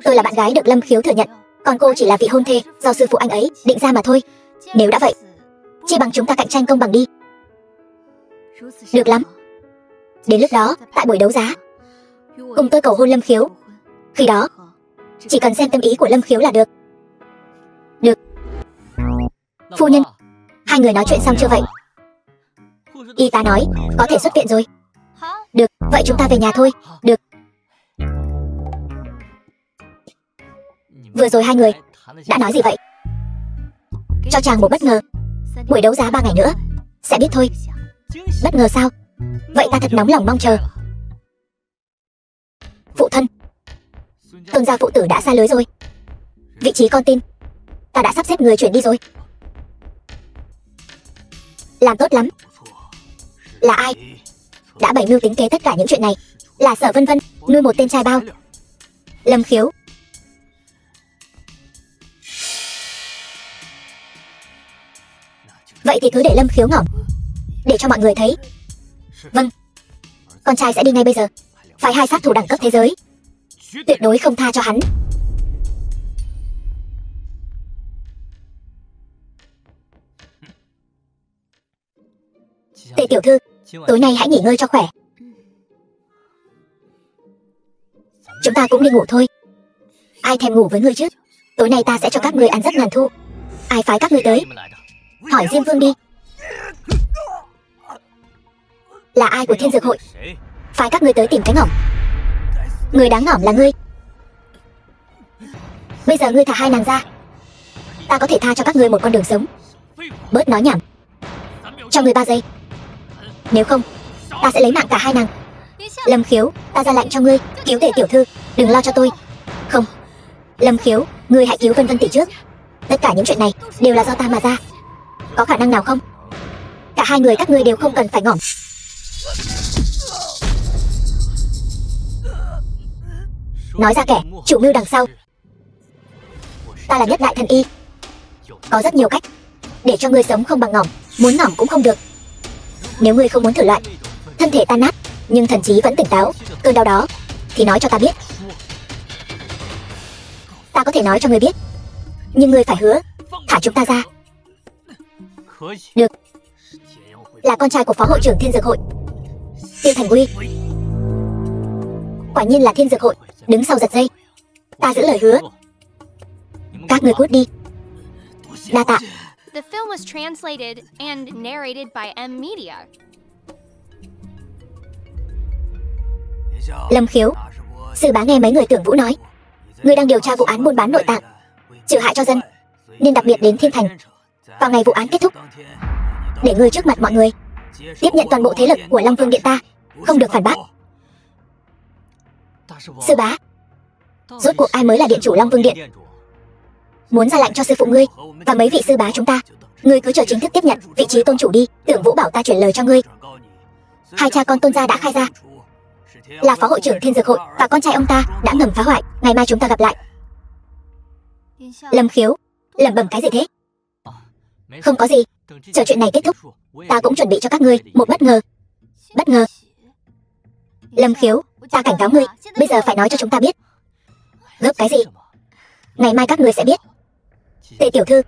tôi là bạn gái được Lâm Khiếu thừa nhận, còn cô chỉ là vị hôn thê do sư phụ anh ấy định ra mà thôi. Nếu đã vậy, chi bằng chúng ta cạnh tranh công bằng đi. Được lắm. Đến lúc đó, tại buổi đấu giá, cùng tôi cầu hôn Lâm Khiếu. Khi đó, chỉ cần xem tâm ý của Lâm Khiếu là được. Được. Phu nhân, hai người nói chuyện xong chưa vậy? Y tá nói có thể xuất viện rồi. Được, vậy chúng ta về nhà thôi. Được. Vừa rồi hai người đã nói gì vậy? Cho chàng một bất ngờ. Buổi đấu giá 3 ngày nữa sẽ biết thôi. Bất ngờ sao? Vậy ta thật nóng lòng mong chờ. Phụ thân, Tôn gia phụ tử đã xa lưới rồi. Vị trí con tin ta đã sắp xếp người chuyển đi rồi. Làm tốt lắm. Là ai? đã bày mưu tính kế tất cả những chuyện này là Sở Vân Vân nuôi một tên trai bao. Lâm Khiếu. Vậy thì cứ để Lâm Khiếu ngỏm, để cho mọi người thấy. Vâng, con trai sẽ đi ngay bây giờ. Phải 2 sát thủ đẳng cấp thế giới, tuyệt đối không tha cho hắn. Tề tiểu thư, tối nay hãy nghỉ ngơi cho khỏe. Chúng ta cũng đi ngủ thôi. Ai thèm ngủ với ngươi chứ? Tối nay ta sẽ cho các ngươi ăn rất ngàn thu. Ai phái các ngươi tới? Hỏi Diêm Vương đi. Là ai của Thiên Dược Hội phái các ngươi tới tìm cái ngỏm? Người đáng ngỏm là ngươi. Bây giờ ngươi thả 2 nàng ra, ta có thể tha cho các ngươi một con đường sống. Bớt nói nhảm. Cho ngươi 3 giây. Nếu không, ta sẽ lấy mạng cả 2 nàng. Lâm Khiếu, ta ra lệnh cho ngươi cứu Tề tiểu thư, đừng lo cho tôi. Không, Lâm Khiếu, ngươi hãy cứu Vân Vân tỷ trước. Tất cả những chuyện này đều là do ta mà ra. Có khả năng nào không? Cả 2 người các ngươi đều không cần phải ngỏm. Nói ra kẻ chủ mưu đằng sau. Ta là Nhất Đại Thần Y, có rất nhiều cách để cho ngươi sống không bằng ngỏm, muốn ngỏm cũng không được. Nếu ngươi không muốn thử loại thân thể tan nát nhưng thần trí vẫn tỉnh táo cơn đau đó thì nói cho ta biết. Ta có thể nói cho ngươi biết, nhưng ngươi phải hứa thả chúng ta ra. Được. Là con trai của Phó Hội trưởng Thiên Dược Hội, Tiêu Thành Uy. Quả nhiên là Thiên Dược Hội đứng sau giật dây. Ta giữ lời hứa. Các ngươi cút đi. Đa tạ. The film was translated and narrated by M Media. Lâm Khiếu, sư bá nghe mấy người Tưởng Vũ nói, ngươi đang điều tra vụ án buôn bán nội tạng, trừ hại cho dân, nên đặc biệt đến Thiên Thành vào ngày vụ án kết thúc, để ngươi trước mặt mọi người tiếp nhận toàn bộ thế lực của Long Vương Điện ta, không được phản bác. Sư bá, rốt cuộc ai mới là điện chủ Long Vương Điện? Muốn ra lệnh cho sư phụ ngươi và mấy vị sư bá chúng ta, ngươi cứ chờ chính thức tiếp nhận vị trí tôn chủ đi. Tưởng Vũ bảo ta chuyển lời cho ngươi. 2 cha con Tôn gia đã khai ra là Phó Hội trưởng Thiên Dược Hội và con trai ông ta đã ngầm phá hoại. Ngày mai chúng ta gặp lại. Lâm Khiếu, lẩm bẩm cái gì thế? Không có gì, chờ chuyện này kết thúc, ta cũng chuẩn bị cho các ngươi một bất ngờ. Bất ngờ? Lâm Khiếu, ta cảnh cáo ngươi, bây giờ phải nói cho chúng ta biết. Gấp cái gì? Ngày mai các ngươi sẽ biết. Tề tiểu thư,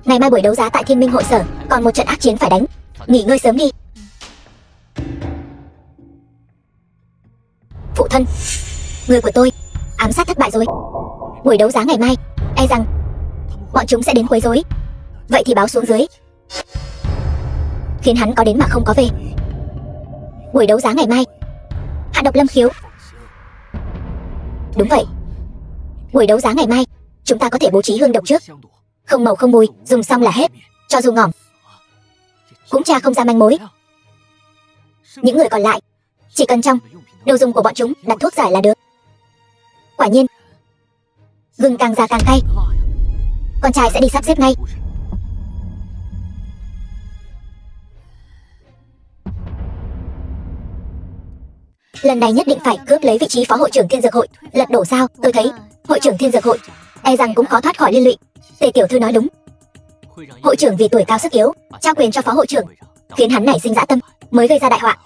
ngày mai buổi đấu giá tại Thiên Minh hội sở còn một trận ác chiến phải đánh, nghỉ ngơi sớm đi. Phụ thân, người của tôi ám sát thất bại rồi. Buổi đấu giá ngày mai e rằng bọn chúng sẽ đến quấy rối. Vậy thì báo xuống dưới, khiến hắn có đến mà không có về. Buổi đấu giá ngày mai hạ độc Lâm Khiếu. Đúng vậy, buổi đấu giá ngày mai chúng ta có thể bố trí hương độc trước, không màu không mùi, dùng xong là hết. Cho dù ngỏm cũng tra không ra manh mối. Những người còn lại chỉ cần trong đồ dùng của bọn chúng đặt thuốc giải là được. Quả nhiên, gừng càng già càng cay. Con trai sẽ đi sắp xếp ngay. Lần này nhất định phải cướp lấy vị trí Phó Hội trưởng Thiên Dược Hội. Lật đổ sao? Tôi thấy Hội trưởng Thiên Dược Hội e rằng cũng khó thoát khỏi liên lụy. Tề tiểu thư nói đúng. Hội trưởng vì tuổi cao sức yếu trao quyền cho Phó Hội trưởng, khiến hắn nảy sinh dã tâm, mới gây ra đại họa.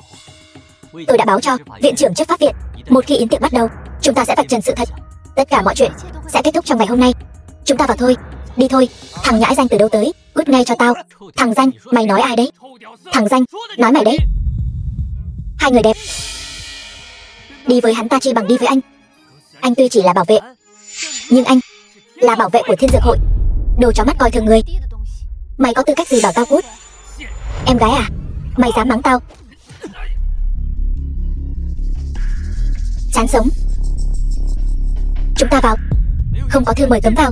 Tôi đã báo cho viện trưởng chấp pháp viện, một khi yến tiệc bắt đầu, chúng ta sẽ vạch trần sự thật. Tất cả mọi chuyện sẽ kết thúc trong ngày hôm nay. Chúng ta vào thôi. Đi thôi. Thằng nhãi danh từ đâu tới? Cút ngay cho tao. Thằng danh, mày nói ai đấy? Thằng danh, nói mày đấy. 2 người đẹp đi với hắn ta chi bằng đi với anh. Anh tuy chỉ là bảo vệ, nhưng anh là bảo vệ của Thiên Dược Hội. Đồ chó mắt coi thường người. Mày có tư cách gì bảo tao cút? Em gái à, mày dám mắng tao? Chán sống. Chúng ta vào. Không có thư mời cấm vào.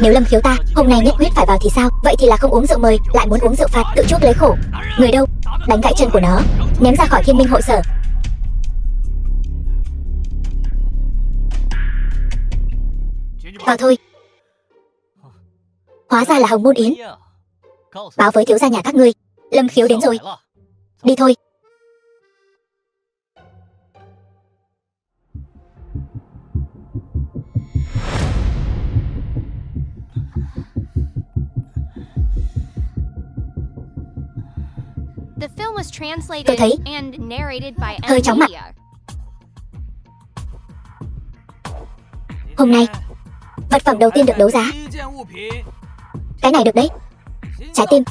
Nếu Lâm Khiếu ta hôm nay nhất quyết phải vào thì sao? Vậy thì là không uống rượu mời, lại muốn uống rượu phạt, tự chuốc lấy khổ. Người đâu? Đánh gãy chân của nó, ném ra khỏi Thiên Minh hội sở. Vào thôi. Hóa ra là Hồng Môn Yến. Báo với thiếu gia nhà các ngươi, Lâm Khiếu đến rồi. Đi thôi. film was translated Tôi thấy and narrated by hơi M chóng mặt. Media. Hôm nay, vật phẩm đầu tiên được đấu giá. Cái này được đấy. Trái tim.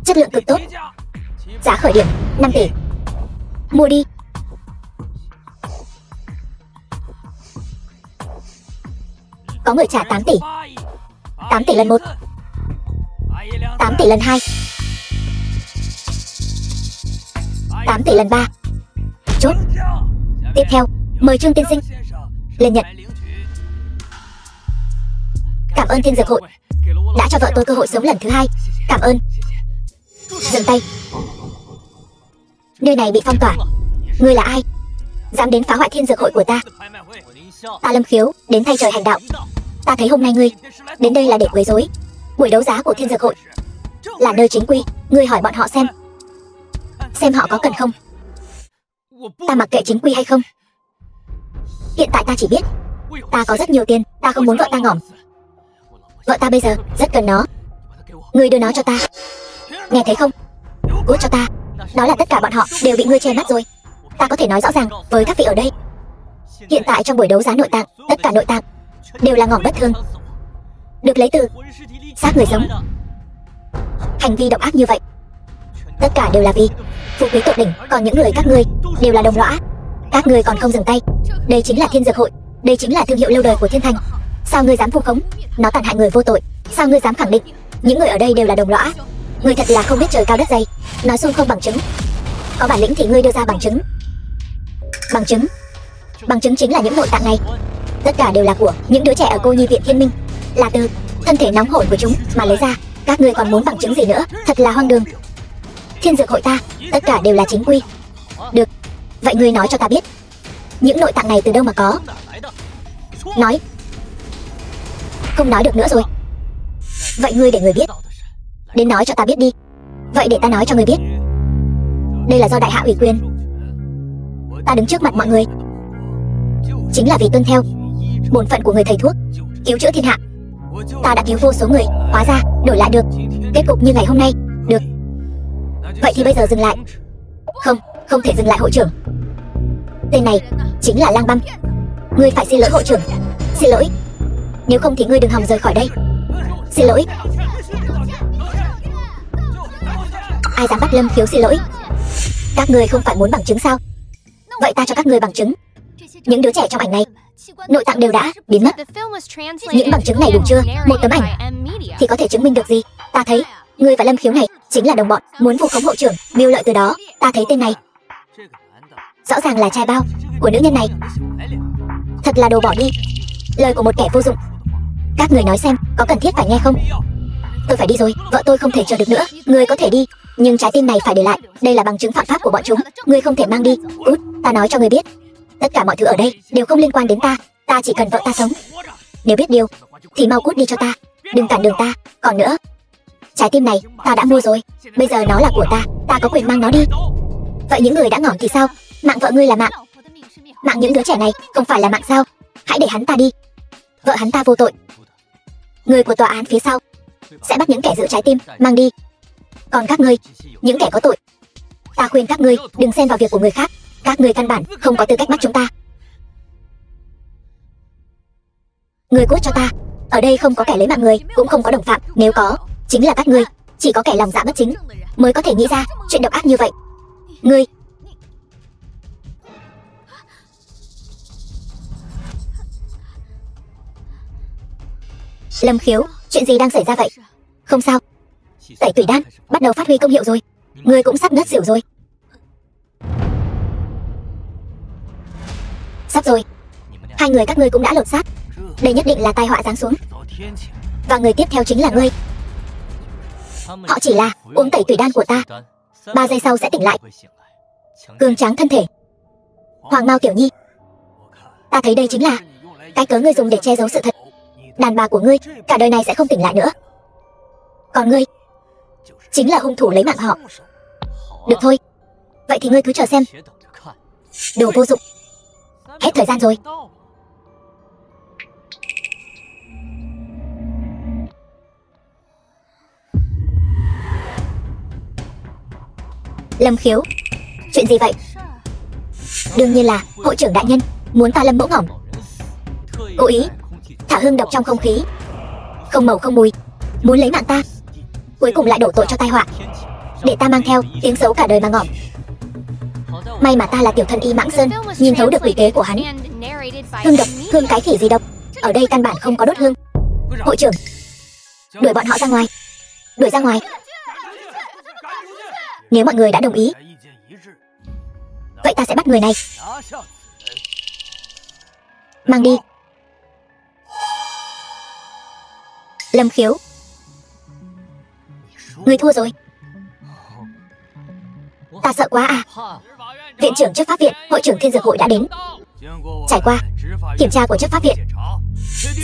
Chất lượng cực tốt. Giá khởi điểm 5 tỷ. Mua đi. Có người trả 8 tỷ. 8 tỷ lần 1. 8 tỷ lần 2. 8 tỷ lần 3. Chốt. Tiếp theo, mời Trương tiên sinh lên nhận. Cảm ơn Thiên Dược Hội đã cho vợ tôi cơ hội sống lần thứ hai. Cảm ơn. Dừng tay. Nơi này bị phong tỏa. Ngươi là ai? Dám đến phá hoại Thiên Dược Hội của ta? Ta Lâm Khiếu, đến thay trời hành đạo. Ta thấy hôm nay ngươi đến đây là để quấy rối. Buổi đấu giá của Thiên Dược Hội là nơi chính quy. Ngươi hỏi bọn họ xem họ có cần không. Ta mặc kệ chính quy hay không. Hiện tại ta chỉ biết ta có rất nhiều tiền. Ta không muốn vợ ta ngỏm. Vợ ta bây giờ rất cần nó. Ngươi đưa nó cho ta. Nghe thấy không? Cút cho ta. Đó là tất cả bọn họ đều bị ngươi che mắt rồi. Ta có thể nói rõ ràng với các vị ở đây. Hiện tại trong buổi đấu giá nội tạng, tất cả nội tạng đều là ngỏm bất thương, được lấy từ xác người sống. Hành vi độc ác như vậy, tất cả đều là vì phú quý tột đỉnh. Còn những người các ngươi đều là đồng lõa. Các ngươi còn không dừng tay. Đây chính là Thiên Dược Hội. Đây chính là thương hiệu lâu đời của Thiên Thành. Sao ngươi dám vu khống nó tàn hại người vô tội? Sao ngươi dám khẳng định những người ở đây đều là đồng lõa? Ngươi thật là không biết trời cao đất dày. Nói suông không bằng chứng. Có bản lĩnh thì ngươi đưa ra bằng chứng. Bằng chứng chính là những nội tạng này. Tất cả đều là của những đứa trẻ ở cô nhi viện Thiên Minh. Là từ thân thể nóng hổi của chúng mà lấy ra. Các ngươi còn muốn bằng chứng gì nữa? Thật là hoang đường. Thiên Dược Hội ta, tất cả đều là chính quy. Được, vậy ngươi nói cho ta biết, những nội tạng này từ đâu mà có? Nói. Không nói được nữa rồi. Vậy ngươi để người biết. Đến nói cho ta biết đi. Vậy để ta nói cho ngươi biết. Đây là do đại hạ ủy quyền. Ta đứng trước mặt mọi người chính là vì tuân theo bổn phận của người thầy thuốc, cứu chữa thiên hạ. Ta đã cứu vô số người, hóa ra đổi lại được kết cục như ngày hôm nay. Được. Vậy thì bây giờ dừng lại. Không thể dừng lại hội trưởng. Tên này chính là Lang Băm. Ngươi phải xin lỗi hội trưởng. Xin lỗi. Nếu không thì ngươi đừng hòng rời khỏi đây. Xin lỗi. Ai dám bắt Lâm Khiếu xin lỗi? Các ngươi không phải muốn bằng chứng sao? Vậy ta cho các ngươi bằng chứng. Những đứa trẻ trong ảnh này, nội tạng đều đã biến mất. Những bằng chứng này đủ chưa? Một tấm ảnh thì có thể chứng minh được gì? Ta thấy ngươi và Lâm Khiếu này chính là đồng bọn, muốn vu khống hội trưởng, mưu lợi từ đó. Ta thấy tên này rõ ràng là trai bao của nữ nhân này. Thật là đồ bỏ đi. Lời của một kẻ vô dụng. Các người nói xem có cần thiết phải nghe không? Tôi phải đi rồi, vợ tôi không thể chờ được nữa. Ngươi có thể đi, nhưng trái tim này phải để lại. Đây là bằng chứng phạm pháp của bọn chúng. Ngươi không thể mang đi. Cút, ta nói cho ngươi biết. Tất cả mọi thứ ở đây đều không liên quan đến ta. Ta chỉ cần vợ ta sống. Nếu biết điều thì mau cút đi cho ta. Đừng cản đường ta. Còn nữa, trái tim này ta đã mua rồi. Bây giờ nó là của ta. Ta có quyền mang nó đi. Vậy những người đã ngỏm thì sao? Mạng vợ ngươi là mạng. Mạng những đứa trẻ này không phải là mạng sao? Hãy để hắn ta đi. Vợ hắn ta vô tội. Người của tòa án phía sau sẽ bắt những kẻ giữ trái tim mang đi. Còn các ngươi, những kẻ có tội, ta khuyên các ngươi đừng xen vào việc của người khác. Các ngươi căn bản không có tư cách bắt chúng ta. Ngươi cút cho ta. Ở đây không có kẻ lấy mạng người, cũng không có đồng phạm. Nếu có, chính là các ngươi. Chỉ có kẻ lòng dạ bất chính mới có thể nghĩ ra chuyện độc ác như vậy. Ngươi. Lâm Khiếu, chuyện gì đang xảy ra vậy? Không sao. Tẩy tủy đan bắt đầu phát huy công hiệu rồi. Ngươi cũng sắp ngất xỉu rồi. Sắp rồi. Hai người các ngươi cũng đã lột xác. Đây nhất định là tai họa giáng xuống. Và người tiếp theo chính là ngươi. Họ chỉ là uống tẩy tủy đan của ta, 3 giây sau sẽ tỉnh lại, cường tráng thân thể. Hoàng Mao Tiểu Nhi, ta thấy đây chính là cái cớ ngươi dùng để che giấu sự thật. Đàn bà của ngươi cả đời này sẽ không tỉnh lại nữa. Còn ngươi chính là hung thủ lấy mạng họ. Được thôi. Vậy thì ngươi cứ chờ xem. Đồ vô dụng. Hết thời gian rồi. Lâm Khiếu, chuyện gì vậy? Đương nhiên là hội trưởng đại nhân muốn ta lâm mẫu ngỏm, cố ý thả hương độc trong không khí, không màu không mùi, muốn lấy mạng ta, cuối cùng lại đổ tội cho tai họa, để ta mang theo tiếng xấu cả đời mà ngỏm. May mà ta là tiểu thân y Mãng Sơn, nhìn thấu được quỷ kế của hắn. Hương độc, hương cái khỉ gì độc, ở đây căn bản không có đốt hương. Hội trưởng, đuổi bọn họ ra ngoài, đuổi ra ngoài. Nếu mọi người đã đồng ý, vậy ta sẽ bắt người này, mang đi. Lâm Khiếu, người thua rồi. Ta sợ quá à. Viện trưởng chấp pháp viện, hội trưởng Thiên Dược hội đã đến. Trải qua kiểm tra của chấp pháp viện,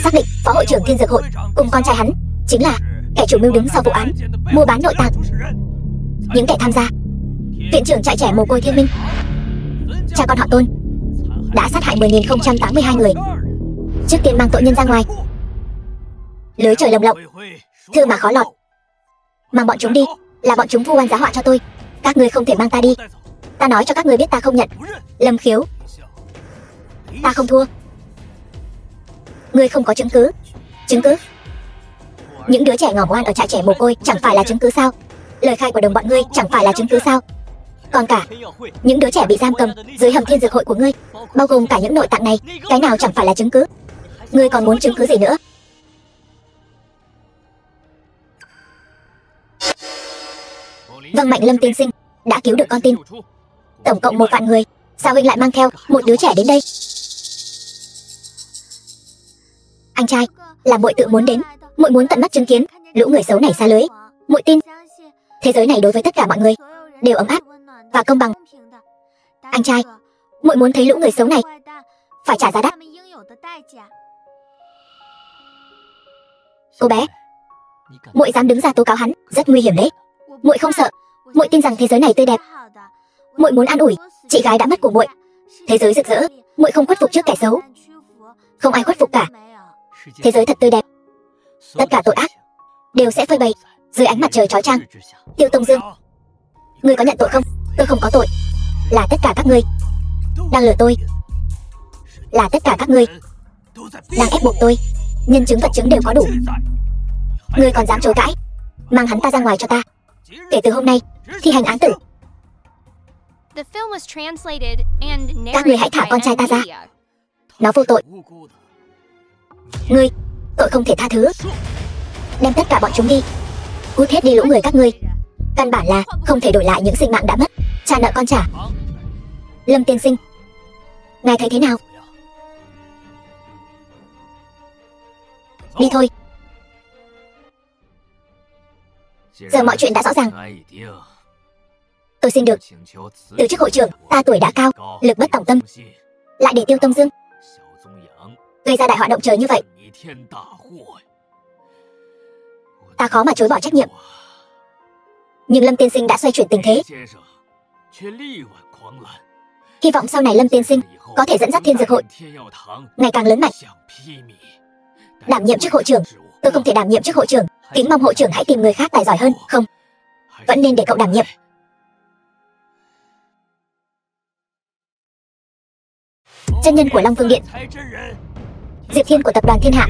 xác định phó hội trưởng Thiên Dược hội cùng con trai hắn chính là kẻ chủ mưu đứng sau vụ án mua bán nội tạng. Những kẻ tham gia, viện trưởng trại trẻ mồ côi Thiên Minh, cha con họ Tôn, đã sát hại 10.082 người. Trước tiên mang tội nhân ra ngoài. Lưới trời lồng lộng, thư mà khó lọt. Mang bọn chúng đi, là bọn chúng vu oan giá họa cho tôi. Các ngươi không thể mang ta đi. Ta nói cho các ngươi biết ta không nhận. Lâm Khiếu, ta không thua. Ngươi không có chứng cứ. Chứng cứ? Những đứa trẻ ngỏm oan ở trại trẻ mồ côi chẳng phải là chứng cứ sao? Lời khai của đồng bọn ngươi chẳng phải là chứng cứ sao? Còn cả những đứa trẻ bị giam cầm dưới hầm Thiên Dược hội của ngươi, bao gồm cả những nội tạng này, cái nào chẳng phải là chứng cứ? Ngươi còn muốn chứng cứ gì nữa? Vâng, Mạnh Lâm tiên sinh đã cứu được con tin. Tổng cộng 1 vạn người, sao huynh lại mang theo một đứa trẻ đến đây? Anh trai, là muội tự muốn đến, muội muốn tận mắt chứng kiến lũ người xấu này xa lưới. Muội tin thế giới này đối với tất cả mọi người đều ấm áp và công bằng. Anh trai, muội muốn thấy lũ người xấu này phải trả giá đắt. Cô bé, muội dám đứng ra tố cáo hắn, rất nguy hiểm đấy. Muội không sợ, muội tin rằng thế giới này tươi đẹp. Muội muốn an ủi chị gái đã mất của muội. Thế giới rực rỡ, muội không khuất phục trước kẻ xấu. Không ai khuất phục cả. Thế giới thật tươi đẹp. Tất cả tội ác đều sẽ phơi bày dưới ánh mặt trời chói chang. Tiêu Tông Dương, ngươi có nhận tội không? Tôi không có tội. Là tất cả các ngươi đang lừa tôi. Là tất cả các ngươi đang ép buộc tôi. Nhân chứng vật chứng đều có đủ. Ngươi còn dám chối cãi? Mang hắn ta ra ngoài cho ta. Kể từ hôm nay thi hành án tử. Các ngươi hãy thả con trai ta ra. Nó vô tội. Ngươi, tội không thể tha thứ. Đem tất cả bọn chúng đi. Cút hết đi lũ người các ngươi. Căn bản là không thể đổi lại những sinh mạng đã mất. Trả nợ con trả. Lâm tiên sinh, ngài thấy thế nào? Đi thôi. Giờ mọi chuyện đã rõ ràng. Tôi xin được từ chức hội trưởng. Ta tuổi đã cao, lực bất tòng tâm, lại để Tiêu Tông Dương gây ra đại họa động trời như vậy. Ta khó mà chối bỏ trách nhiệm. Nhưng Lâm tiên sinh đã xoay chuyển tình thế. Hy vọng sau này Lâm tiên sinh có thể dẫn dắt Thiên Dược hội ngày càng lớn mạnh. Đảm nhiệm chức hội trưởng, tôi không thể đảm nhiệm chức hội trưởng. Kính mong hội trưởng hãy tìm người khác tài giỏi hơn. Không, vẫn nên để cậu đảm nhiệm. Chân nhân của Long Vương Điện, Diệp Thiên của tập đoàn Thiên Hạ,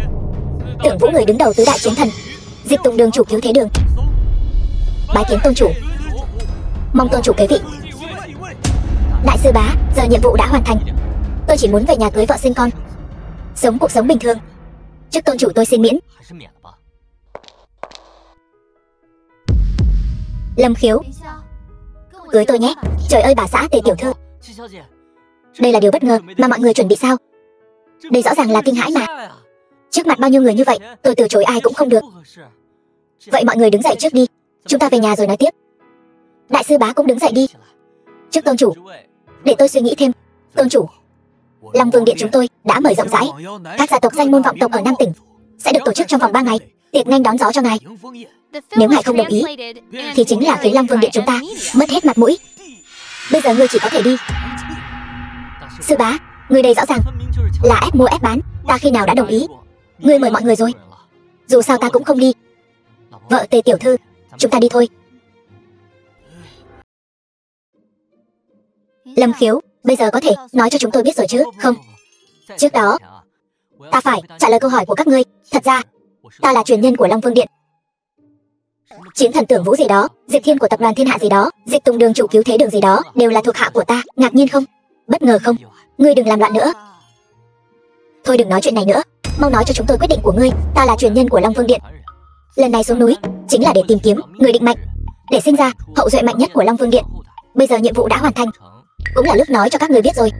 Tưởng Vũ người đứng đầu tứ đại chiến thần, Diệp Tùng đường chủ cứu thế đường. Bái kiến tôn chủ. Mong tôn chủ kế vị. Đại sư bá, giờ nhiệm vụ đã hoàn thành. Tôi chỉ muốn về nhà cưới vợ sinh con, sống cuộc sống bình thường. Trước tôn chủ tôi xin miễn. Lâm Khiếu, cưới tôi nhé. Trời ơi bà xã Tề tiểu thư, đây là điều bất ngờ mà mọi người chuẩn bị sao? Đây rõ ràng là kinh hãi mà. Trước mặt bao nhiêu người như vậy, tôi từ chối ai cũng không được. Vậy mọi người đứng dậy trước đi, chúng ta về nhà rồi nói tiếp. Đại sư bá cũng đứng dậy đi. Trước tôn chủ, để tôi suy nghĩ thêm. Tôn chủ, Long Vương Điện chúng tôi đã mời rộng rãi các gia tộc danh môn vọng tộc ở Nam tỉnh, sẽ được tổ chức trong vòng 3 ngày tiệc nghênh đón gió cho ngài. Nếu ngài không đồng ý thì chính là phía Long Vương Điện chúng ta mất hết mặt mũi. Bây giờ ngươi chỉ có thể đi. Sư bá, ngươi đây rõ ràng là ép mua ép bán. Ta khi nào đã đồng ý? Ngươi mời mọi người rồi. Dù sao ta cũng không đi. Vợ Tề tiểu thư, chúng ta đi thôi. Lâm Khiếu, bây giờ có thể nói cho chúng tôi biết rồi chứ, không? Trước đó, ta phải trả lời câu hỏi của các ngươi. Thật ra, ta là truyền nhân của Long Vương Điện. Chiến thần Tưởng Vũ gì đó, Diệp Thiên của tập đoàn Thiên Hạ gì đó, Dịch Tùng đường chủ cứu thế đường gì đó, đều là thuộc hạ của ta. Ngạc nhiên không? Bất ngờ không? Ngươi đừng làm loạn nữa. Thôi đừng nói chuyện này nữa, mau nói cho chúng tôi quyết định của ngươi. Ta là truyền nhân của Long Vương Điện. Lần này xuống núi chính là để tìm kiếm người định mệnh, để sinh ra hậu duệ mạnh nhất của Long Vương Điện. Bây giờ nhiệm vụ đã hoàn thành, cũng là lúc nói cho các người biết rồi.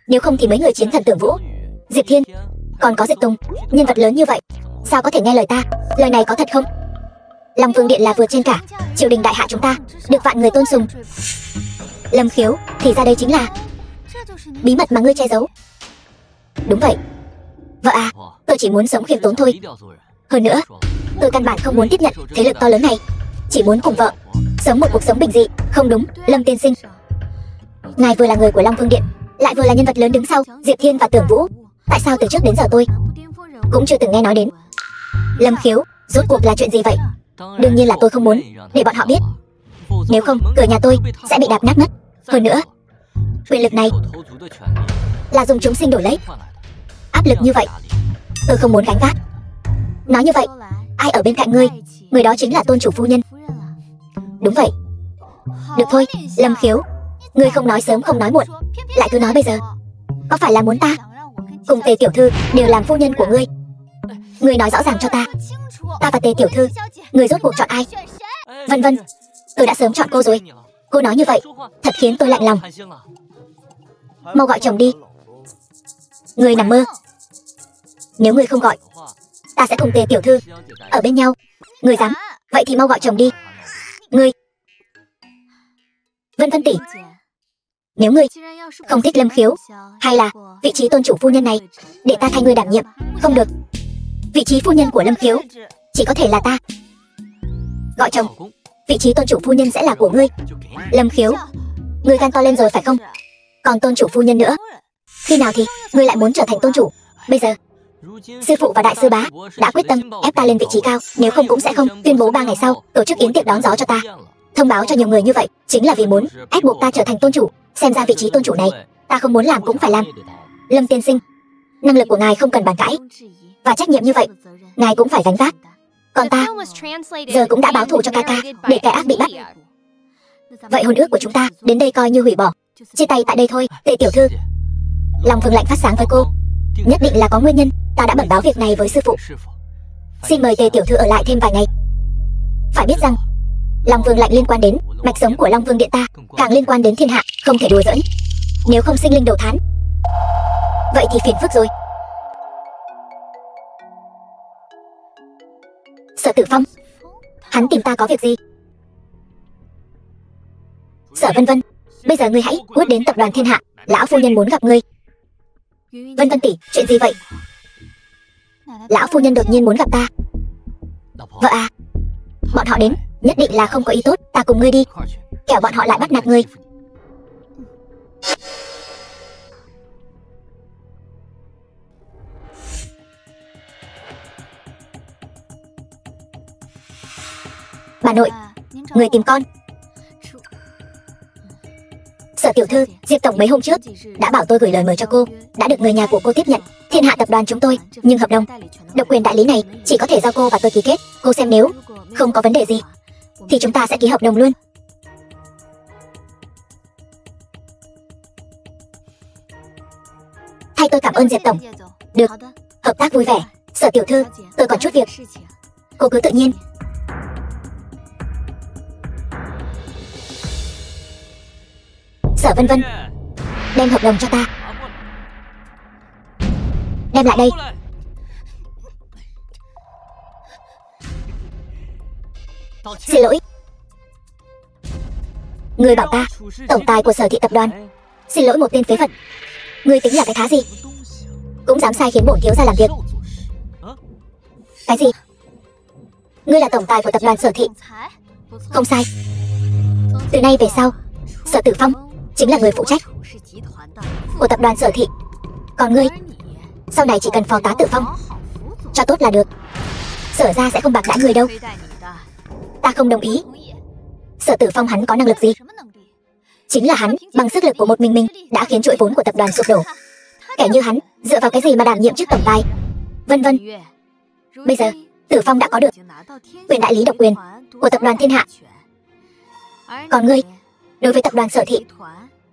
Nếu không thì mấy người chiến thần Tưởng Vũ, Diệp Thiên, còn có Dịch Tùng, nhân vật lớn như vậy, sao có thể nghe lời ta? Lời này có thật không? Long Vương Điện là vượt trên cả triều đình đại hạ chúng ta, được vạn người tôn sùng. Lâm Khiếu, thì ra đây chính là bí mật mà ngươi che giấu. Đúng vậy. Vợ à, tôi chỉ muốn sống khiêm tốn thôi. Hơn nữa, tôi căn bản không muốn tiếp nhận thế lực to lớn này, chỉ muốn cùng vợ sống một cuộc sống bình dị. Không đúng, Lâm tiên sinh, ngài vừa là người của Long Vương Điện, lại vừa là nhân vật lớn đứng sau Diệp Thiên và Tưởng Vũ. Tại sao từ trước đến giờ tôi cũng chưa từng nghe nói đến? Lâm Khiếu, rốt cuộc là chuyện gì vậy? Đương nhiên là tôi không muốn để bọn họ biết, nếu không cửa nhà tôi sẽ bị đạp nát mất. Hơn nữa, quyền lực này là dùng chúng sinh đổi lấy. Áp lực như vậy tôi không muốn gánh vác. Nói như vậy, ai ở bên cạnh ngươi, người đó chính là tôn chủ phu nhân. Đúng vậy. Được thôi, Lâm Khiếu, ngươi không nói sớm không nói muộn, lại cứ nói bây giờ. Có phải là muốn ta cùng Tề tiểu thư đều làm phu nhân của ngươi? Ngươi nói rõ ràng cho ta và Tề tiểu thư, ngươi rốt cuộc chọn ai? Vân Vân, tôi đã sớm chọn cô rồi. Cô nói như vậy thật khiến tôi lạnh lòng. Mau gọi chồng đi. Ngươi nằm mơ. Nếu ngươi không gọi, ta sẽ cùng Tề tiểu thư ở bên nhau. Ngươi dám? Vậy thì mau gọi chồng đi. Ngươi, Vân Vân tỷ, nếu ngươi không thích Lâm Khiếu, hay là vị trí tôn chủ phu nhân này, để ta thay ngươi đảm nhiệm. Không được, vị trí phu nhân của Lâm Khiếu chỉ có thể là ta. Gọi chồng, vị trí tôn chủ phu nhân sẽ là của ngươi. Lâm Khiếu, ngươi gan to lên rồi phải không? Còn tôn chủ phu nhân nữa, khi nào thì ngươi lại muốn trở thành tôn chủ? Bây giờ sư phụ và đại sư bá đã quyết tâm ép ta lên vị trí cao, nếu không cũng sẽ không tuyên bố 3 ngày sau tổ chức yến tiệc đón gió cho ta. Thông báo cho nhiều người như vậy chính là vì muốn ép buộc ta trở thành tôn chủ. Xem ra vị trí tôn chủ này ta không muốn làm cũng phải làm. Lâm tiên sinh, năng lực của ngài không cần bàn cãi, và trách nhiệm như vậy ngài cũng phải gánh vác. Còn ta giờ cũng đã báo thù cho ca ca để kẻ ác bị bắt. Vậy hôn ước của chúng ta đến đây coi như hủy bỏ, chia tay tại đây thôi. Tề tiểu thư, Long Vương lạnh phát sáng với cô, nhất định là có nguyên nhân. Ta đã bẩm báo việc này với sư phụ. Xin mời Tề tiểu thư ở lại thêm vài ngày. Phải biết rằng Long Vương lạnh liên quan đến mạch sống của Long Vương Điện ta, càng liên quan đến thiên hạ, không thể đùa giỡn. Nếu không sinh linh đầu thán, vậy thì phiền phức rồi. Sở Tử Phong, hắn tìm ta có việc gì? Sở Vân Vân, bây giờ ngươi hãy cút đến tập đoàn Thiên Hạ, lão phu nhân muốn gặp ngươi. Vân Vân tỷ, chuyện gì vậy? Lão phu nhân đột nhiên muốn gặp ta. Vợ à, bọn họ đến nhất định là không có ý tốt. Ta cùng ngươi đi, kẻo bọn họ lại bắt nạt ngươi. Bà nội, người tìm con. Sở tiểu thư, Diệp tổng mấy hôm trước đã bảo tôi gửi lời mời cho cô, đã được người nhà của cô tiếp nhận. Thiên Hạ tập đoàn chúng tôi, nhưng hợp đồng độc quyền đại lý này chỉ có thể do cô và tôi ký kết. Cô xem nếu không có vấn đề gì thì chúng ta sẽ ký hợp đồng luôn. Thay tôi cảm ơn Diệp tổng. Được, hợp tác vui vẻ. Sở tiểu thư, tôi còn chút việc, cô cứ tự nhiên. Sở Vân Vân, đem hợp đồng cho ta. Đem lại đây. Xin lỗi. Ngươi bảo ta tổng tài của Sở thị tập đoàn. Xin lỗi một tên phế vật. Ngươi tính là cái thá gì? Cũng dám sai khiến bổn thiếu gia làm việc. Cái gì? Ngươi là tổng tài của tập đoàn Sở thị? Không sai. Từ nay về sau, Sở Tử Phong chính là người phụ trách của tập đoàn Sở thị. Còn ngươi, sau này chỉ cần phó tá Tử Phong cho tốt là được. Sở ra sẽ không bạc đãi người đâu. Ta không đồng ý. Sở Tử Phong hắn có năng lực gì? Chính là hắn, bằng sức lực của một mình đã khiến chuỗi vốn của tập đoàn sụp đổ. Kẻ như hắn, dựa vào cái gì mà đảm nhiệm chức tổng tài? Vân vân. Bây giờ, Tử Phong đã có được quyền đại lý độc quyền của tập đoàn Thiên Hạ. Còn ngươi, đối với tập đoàn Sở Thị,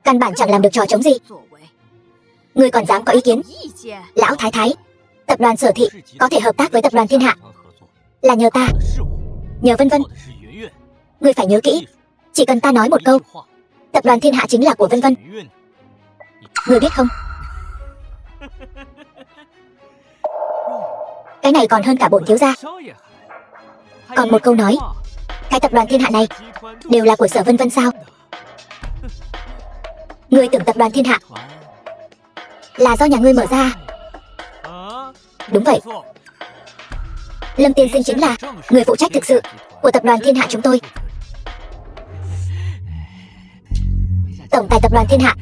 căn bản chẳng làm được trò chống gì. Ngươi còn dám có ý kiến? Lão Thái Thái, tập đoàn Sở Thị có thể hợp tác với tập đoàn Thiên Hạ là nhờ ta, nhờ Vân Vân. Ngươi phải nhớ kỹ, chỉ cần ta nói một câu, tập đoàn Thiên Hạ chính là của Vân Vân. Ngươi biết không? Cái này còn hơn cả bổn thiếu gia. Còn một câu nói, cái tập đoàn Thiên Hạ này đều là của Sở Vân Vân sao? Ngươi tưởng tập đoàn Thiên Hạ là do nhà ngươi mở ra? Đúng vậy. Lâm tiên sinh chính là người phụ trách thực sự của tập đoàn Thiên Hạ chúng tôi. Tổng tài tập đoàn Thiên Hạ,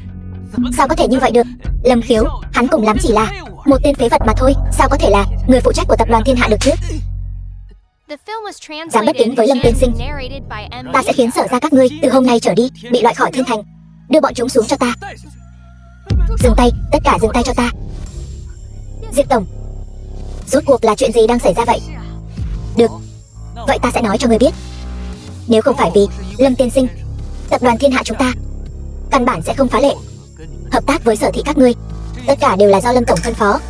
sao có thể như vậy được? Lâm Khiếu, hắn cùng lắm chỉ là một tên phế vật mà thôi, sao có thể là người phụ trách của tập đoàn Thiên Hạ được chứ? Dám bất kính với Lâm tiên sinh, ta sẽ khiến Sở ra các ngươi từ hôm nay trở đi bị loại khỏi thiên thành. Đưa bọn chúng xuống cho ta. Dừng tay, tất cả dừng tay cho ta. Diệp tổng, rốt cuộc là chuyện gì đang xảy ra vậy? Được, vậy ta sẽ nói cho ngươi biết. Nếu không phải vì Lâm tiên sinh, tập đoàn Thiên Hạ chúng ta căn bản sẽ không phá lệ hợp tác với Sở Thị các ngươi. Tất cả đều là do Lâm tổng phân phó.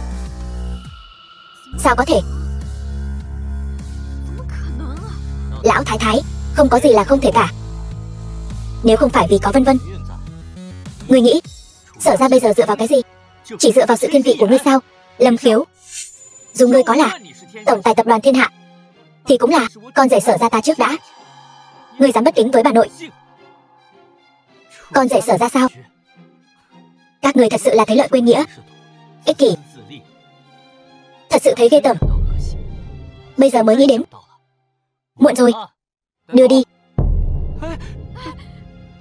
Sao có thể? Lão Thái Thái, không có gì là không thể cả. Nếu không phải vì có Vân Vân, ngươi nghĩ Sở ra bây giờ dựa vào cái gì? Chỉ dựa vào sự thiên vị của ngươi sao? Lâm Khiếu, dù ngươi có là tổng tài tập đoàn Thiên Hạ thì cũng là con rể Sở ra ta trước đã. Ngươi dám bất kính với bà nội? Con rể Sở ra sao? Các người thật sự là thấy lợi quên nghĩa, ích kỷ, thật sự thấy ghê tởm. Bây giờ mới nghĩ đến, muộn rồi. Đưa đi.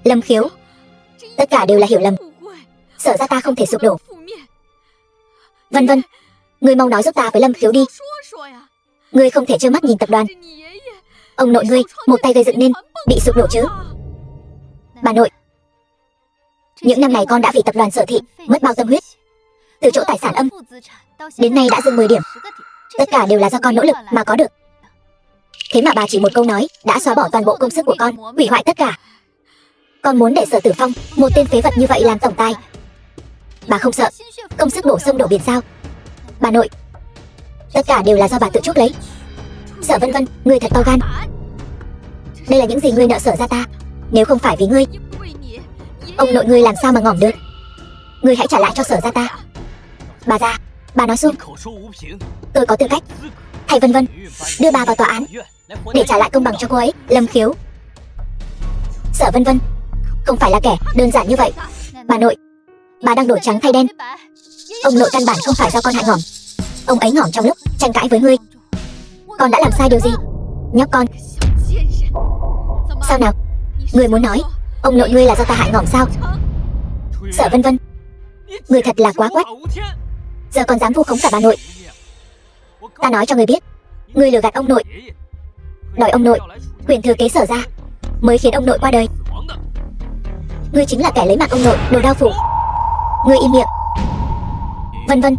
Lâm Khiếu, tất cả đều là hiểu lầm. Sở ra ta không thể sụp đổ. Vân Vân, ngươi mau nói giúp ta với Lâm Khiếu đi. Ngươi không thể trơ mắt nhìn tập đoàn ông nội ngươi một tay gây dựng nên bị sụp đổ chứ. Bà nội, những năm này con đã vì tập đoàn Sở Thị mất bao tâm huyết, từ chỗ tài sản âm đến nay đã dâng 10 điểm. Tất cả đều là do con nỗ lực mà có được. Thế mà bà chỉ một câu nói đã xóa bỏ toàn bộ công sức của con, hủy hoại tất cả. Con muốn để Sở Tử Phong, một tên phế vật như vậy làm tổng tài? Bà không sợ công sức đổ sông đổ biển sao? Bà nội, tất cả đều là do bà tự chuốc lấy. Sở Vân Vân, ngươi thật to gan. Đây là những gì ngươi nợ Sở ra ta. Nếu không phải vì ngươi, ông nội ngươi làm sao mà ngỏm được. Ngươi hãy trả lại cho Sở ra ta. Bà già, bà nói xuông. Tôi có tư cách thay Vân Vân đưa bà vào tòa án để trả lại công bằng cho cô ấy. Lâm Khiếu, Sở Vân Vân không phải là kẻ đơn giản như vậy. Bà nội, bà đang đổi trắng thay đen. Ông nội căn bản không phải do con hại ngỏm. Ông ấy ngỏm trong lúc tranh cãi với ngươi. Con đã làm sai điều gì? Nhóc con, sao nào? Ngươi muốn nói ông nội ngươi là do ta hại ngỏm sao? Sở Vân Vân, ngươi thật là quá quách. Giờ còn dám vu khống cả bà nội. Ta nói cho ngươi biết, ngươi lừa gạt ông nội, đòi ông nội quyền thừa kế Sở ra, mới khiến ông nội qua đời. Ngươi chính là kẻ lấy mạng ông nội, đồ đao phủ. Ngươi im miệng. Vân Vân,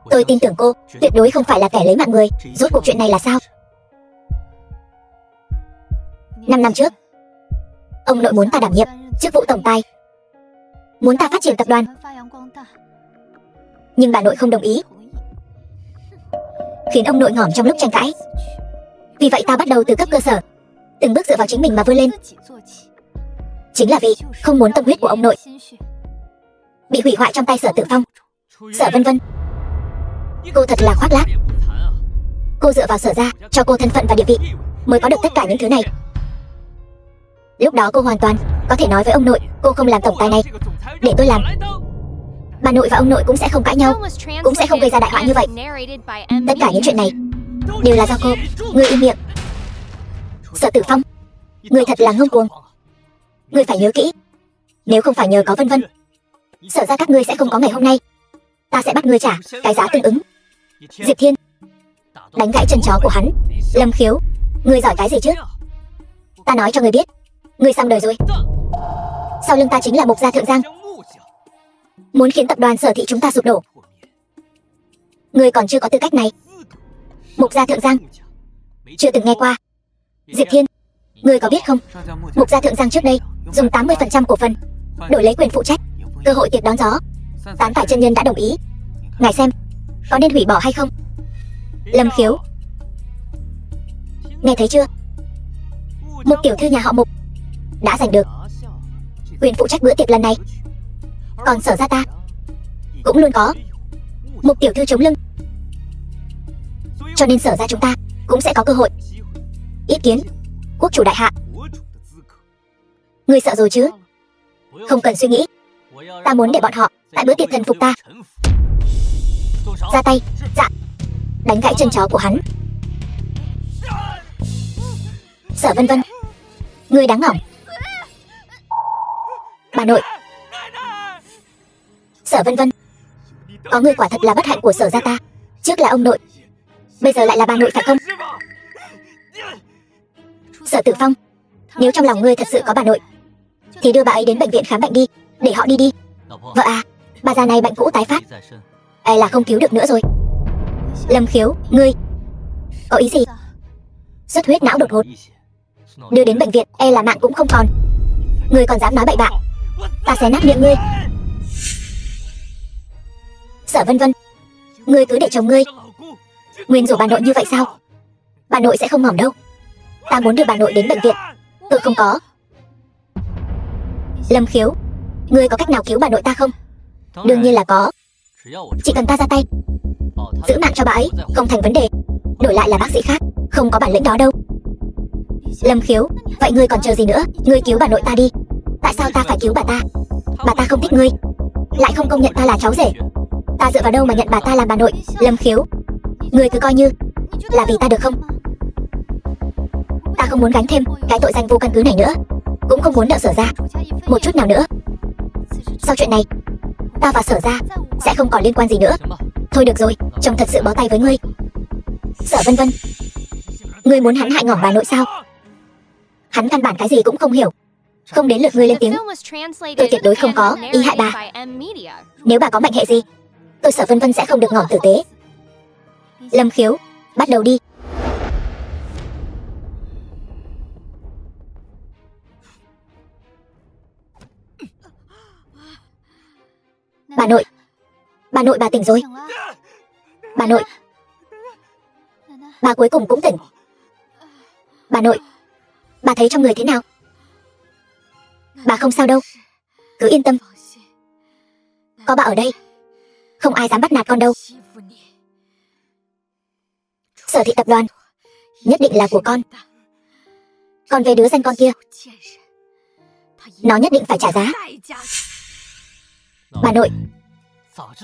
tôi tin tưởng cô tuyệt đối không phải là kẻ lấy mạng người. Rốt cuộc chuyện này là sao? 5 năm trước, ông nội muốn ta đảm nhiệm chức vụ tổng tài, muốn ta phát triển tập đoàn, nhưng bà nội không đồng ý, khiến ông nội ngỏm trong lúc tranh cãi. Vì vậy ta bắt đầu từ cấp cơ sở, từng bước dựa vào chính mình mà vươn lên. Chính là vì không muốn tâm huyết của ông nội bị hủy hoại trong tay Sở Tử Phong. Sở Vân Vân, cô thật là khoác lác. Cô dựa vào Sở ra cho cô thân phận và địa vị mới có được tất cả những thứ này. Lúc đó cô hoàn toàn có thể nói với ông nội cô không làm tổng tài này để tôi làm. Bà nội và ông nội cũng sẽ không cãi nhau, cũng sẽ không gây ra đại họa như vậy. Tất cả những chuyện này đều là do cô. Ngươi im miệng. Sở Tử Phong, ngươi thật là ngông cuồng. Ngươi phải nhớ kỹ, nếu không phải nhờ có Vân Vân, Sở ra các ngươi sẽ không có ngày hôm nay. Ta sẽ bắt ngươi trả cái giá tương ứng. Diệp Thiên đánh gãy chân chó của hắn. Lâm Khiếu, ngươi giỏi cái gì chứ? Ta nói cho ngươi biết, ngươi xong đời rồi. Sau lưng ta chính là Mục gia Thượng Giang, muốn khiến tập đoàn Sở Thị chúng ta sụp đổ. Ngươi còn chưa có tư cách này. Mục gia Thượng Giang, chưa từng nghe qua. Diệp Thiên, ngươi có biết không, Mục gia Thượng Giang trước đây dùng 80% cổ phần đổi lấy quyền phụ trách cơ hội tiệc đón gió. Tán Tài chân nhân đã đồng ý. Ngài xem, có nên hủy bỏ hay không? Lâm Khiếu, nghe thấy chưa? Mục tiểu thư nhà họ Mục đã giành được quyền phụ trách bữa tiệc lần này. Còn Sở gia ta cũng luôn có Mục tiểu thư chống lưng, cho nên Sở gia chúng ta cũng sẽ có cơ hội. Ý kiến quốc chủ đại hạ. Ngươi sợ rồi chứ? Không cần suy nghĩ, ta muốn để bọn họ tại bữa tiệc thần phục ta. Ra tay. Dạ. Đánh gãy chân chó của hắn. Sở Vân Vân, ngươi đáng ngỏng. Bà nội. Sở Vân Vân, có người quả thật là bất hạnh của Sở gia ta. Trước là ông nội, bây giờ lại là bà nội phải không? Sở Tử Phong, nếu trong lòng ngươi thật sự có bà nội thì đưa bà ấy đến bệnh viện khám bệnh đi, để họ đi đi. Vợ à, bà già này bệnh cũ tái phát, e là không cứu được nữa rồi. Lâm Khiếu, ngươi có ý gì? Xuất huyết não đột ngột, đưa đến bệnh viện e là mạng cũng không còn. Ngươi còn dám nói bậy bạ, ta xé nát miệng ngươi. Sở Vân Vân, ngươi cứ để chồng ngươi nguyên rủa bà nội như vậy sao? Bà nội sẽ không ngỏm đâu. Ta muốn đưa bà nội đến bệnh viện. Tôi không có. Lâm Khiếu, ngươi có cách nào cứu bà nội ta không? Đương nhiên là có. Chỉ cần ta ra tay giữ mạng cho bà ấy không thành vấn đề. Đổi lại là bác sĩ khác không có bản lĩnh đó đâu. Lâm Khiếu, vậy ngươi còn chờ gì nữa? Ngươi cứu bà nội ta đi. Tại sao ta phải cứu bà ta? Bà ta không thích ngươi, lại không công nhận ta là cháu rể. Ta dựa vào đâu mà nhận bà ta làm bà nội? Lâm Khiếu, ngươi cứ coi như là vì ta được không? Ta không muốn gánh thêm cái tội danh vô căn cứ này nữa, cũng không muốn nợ Sở gia một chút nào nữa. Sau chuyện này, ta và Sở gia sẽ không còn liên quan gì nữa. Thôi được rồi, chồng thật sự bó tay với ngươi. Sở Vân Vân, ngươi muốn hắn hại ngỏm bà nội sao? Hắn căn bản cái gì cũng không hiểu. Không đến lượt ngươi lên tiếng. Tôi tuyệt đối không có ý hại bà. Nếu bà có mệnh hệ gì, tôi Sở Vân Vân sẽ không được ngỏm tử tế. Lâm Khiếu, bắt đầu đi. Bà nội, bà tỉnh rồi. Bà nội, bà cuối cùng cũng tỉnh. Bà nội, bà thấy trong người thế nào? Bà không sao đâu, cứ yên tâm. Có bà ở đây, không ai dám bắt nạt con đâu. Sở Thị tập đoàn nhất định là của con. Còn về đứa danh con kia, nó nhất định phải trả giá. Bà nội,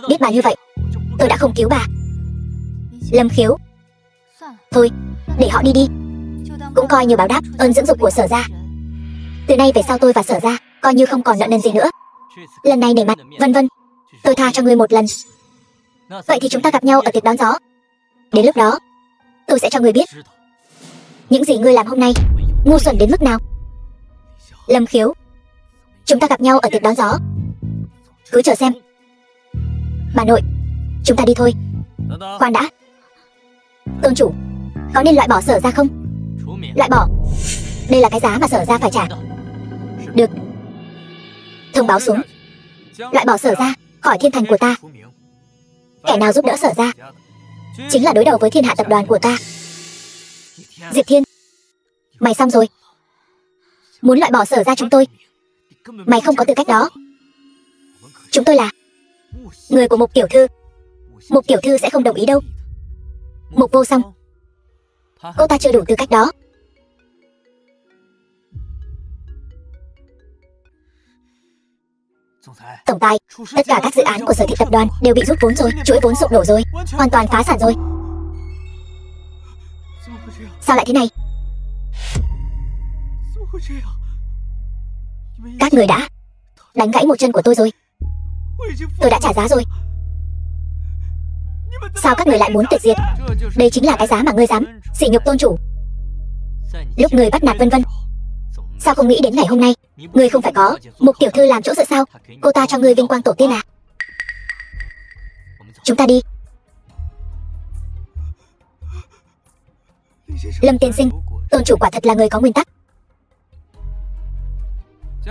biết bà như vậy, tôi đã không cứu bà. Lâm Khiếu, thôi, để họ đi đi, cũng coi như báo đáp ơn dưỡng dục của Sở gia. Từ nay về sau tôi và Sở gia coi như không còn nợ nần gì nữa. Lần này nể mặt Vân Vân, tôi tha cho ngươi một lần. Vậy thì chúng ta gặp nhau ở tiệc đón gió. Đến lúc đó, tôi sẽ cho ngươi biết những gì ngươi làm hôm nay ngu xuẩn đến mức nào. Lâm Khiếu, chúng ta gặp nhau ở tiệc đón gió. Cứ chờ xem. Bà nội, chúng ta đi thôi. Khoan đã. Tôn chủ, có nên loại bỏ Sở gia không? Loại bỏ. Đây là cái giá mà Sở gia phải trả. Được. Thông báo xuống, loại bỏ Sở gia khỏi thiên thành của ta. Kẻ nào giúp đỡ Sở gia chính là đối đầu với thiên hạ tập đoàn của ta. Diệp Thiên, mày xong rồi. Muốn loại bỏ Sở gia chúng tôi, mày không có tư cách đó. Chúng tôi là người của Mục tiểu thư. Mục tiểu thư sẽ không đồng ý đâu. Mục Vô Song, cô ta chưa đủ tư cách đó. Tổng tài, tất cả các dự án của Sở Thị tập đoàn đều bị rút vốn rồi. Chuỗi vốn sụp đổ rồi, hoàn toàn phá sản rồi. Sao lại thế này? Các người đã đánh gãy một chân của tôi rồi. Tôi đã trả giá rồi. Sao các người lại muốn tuyệt diệt? Đây chính là cái giá mà ngươi dám sỉ nhục tôn chủ. Lúc người bắt nạt Vân Vân, sao không nghĩ đến ngày hôm nay Ngươi không phải có Mục tiểu thư làm chỗ dựa sao? Cô ta cho ngươi vinh quang tổ tiên à? Chúng ta đi. Lâm tiên sinh, tôn chủ quả thật là người có nguyên tắc.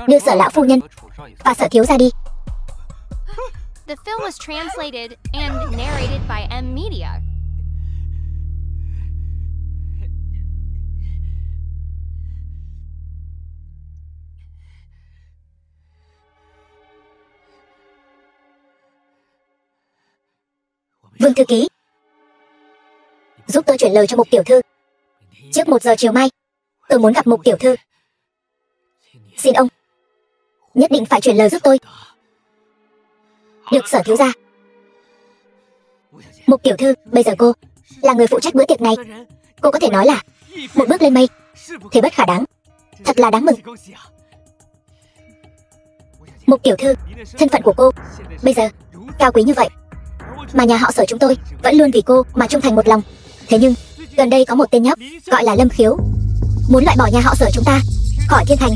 Đưa Sở lão phu nhân và Sở thiếu gia đi. The film was translated and narrated by M Media. Vương thư ký, giúp tôi chuyển lời cho Mục tiểu thư. Trước 1 giờ chiều mai, tôi muốn gặp Mục tiểu thư. Xin ông nhất định phải chuyển lời giúp tôi. Được Sở thiếu gia. Mục tiểu thư, bây giờ cô là người phụ trách bữa tiệc này. Cô có thể nói là một bước lên mây, thế bất khả đáng. Thật là đáng mừng. Mục tiểu thư, thân phận của cô bây giờ cao quý như vậy, mà nhà họ Sở chúng tôi vẫn luôn vì cô mà trung thành một lòng. Thế nhưng gần đây có một tên nhóc gọi là Lâm Khiếu muốn loại bỏ nhà họ Sở chúng ta khỏi thiên thành.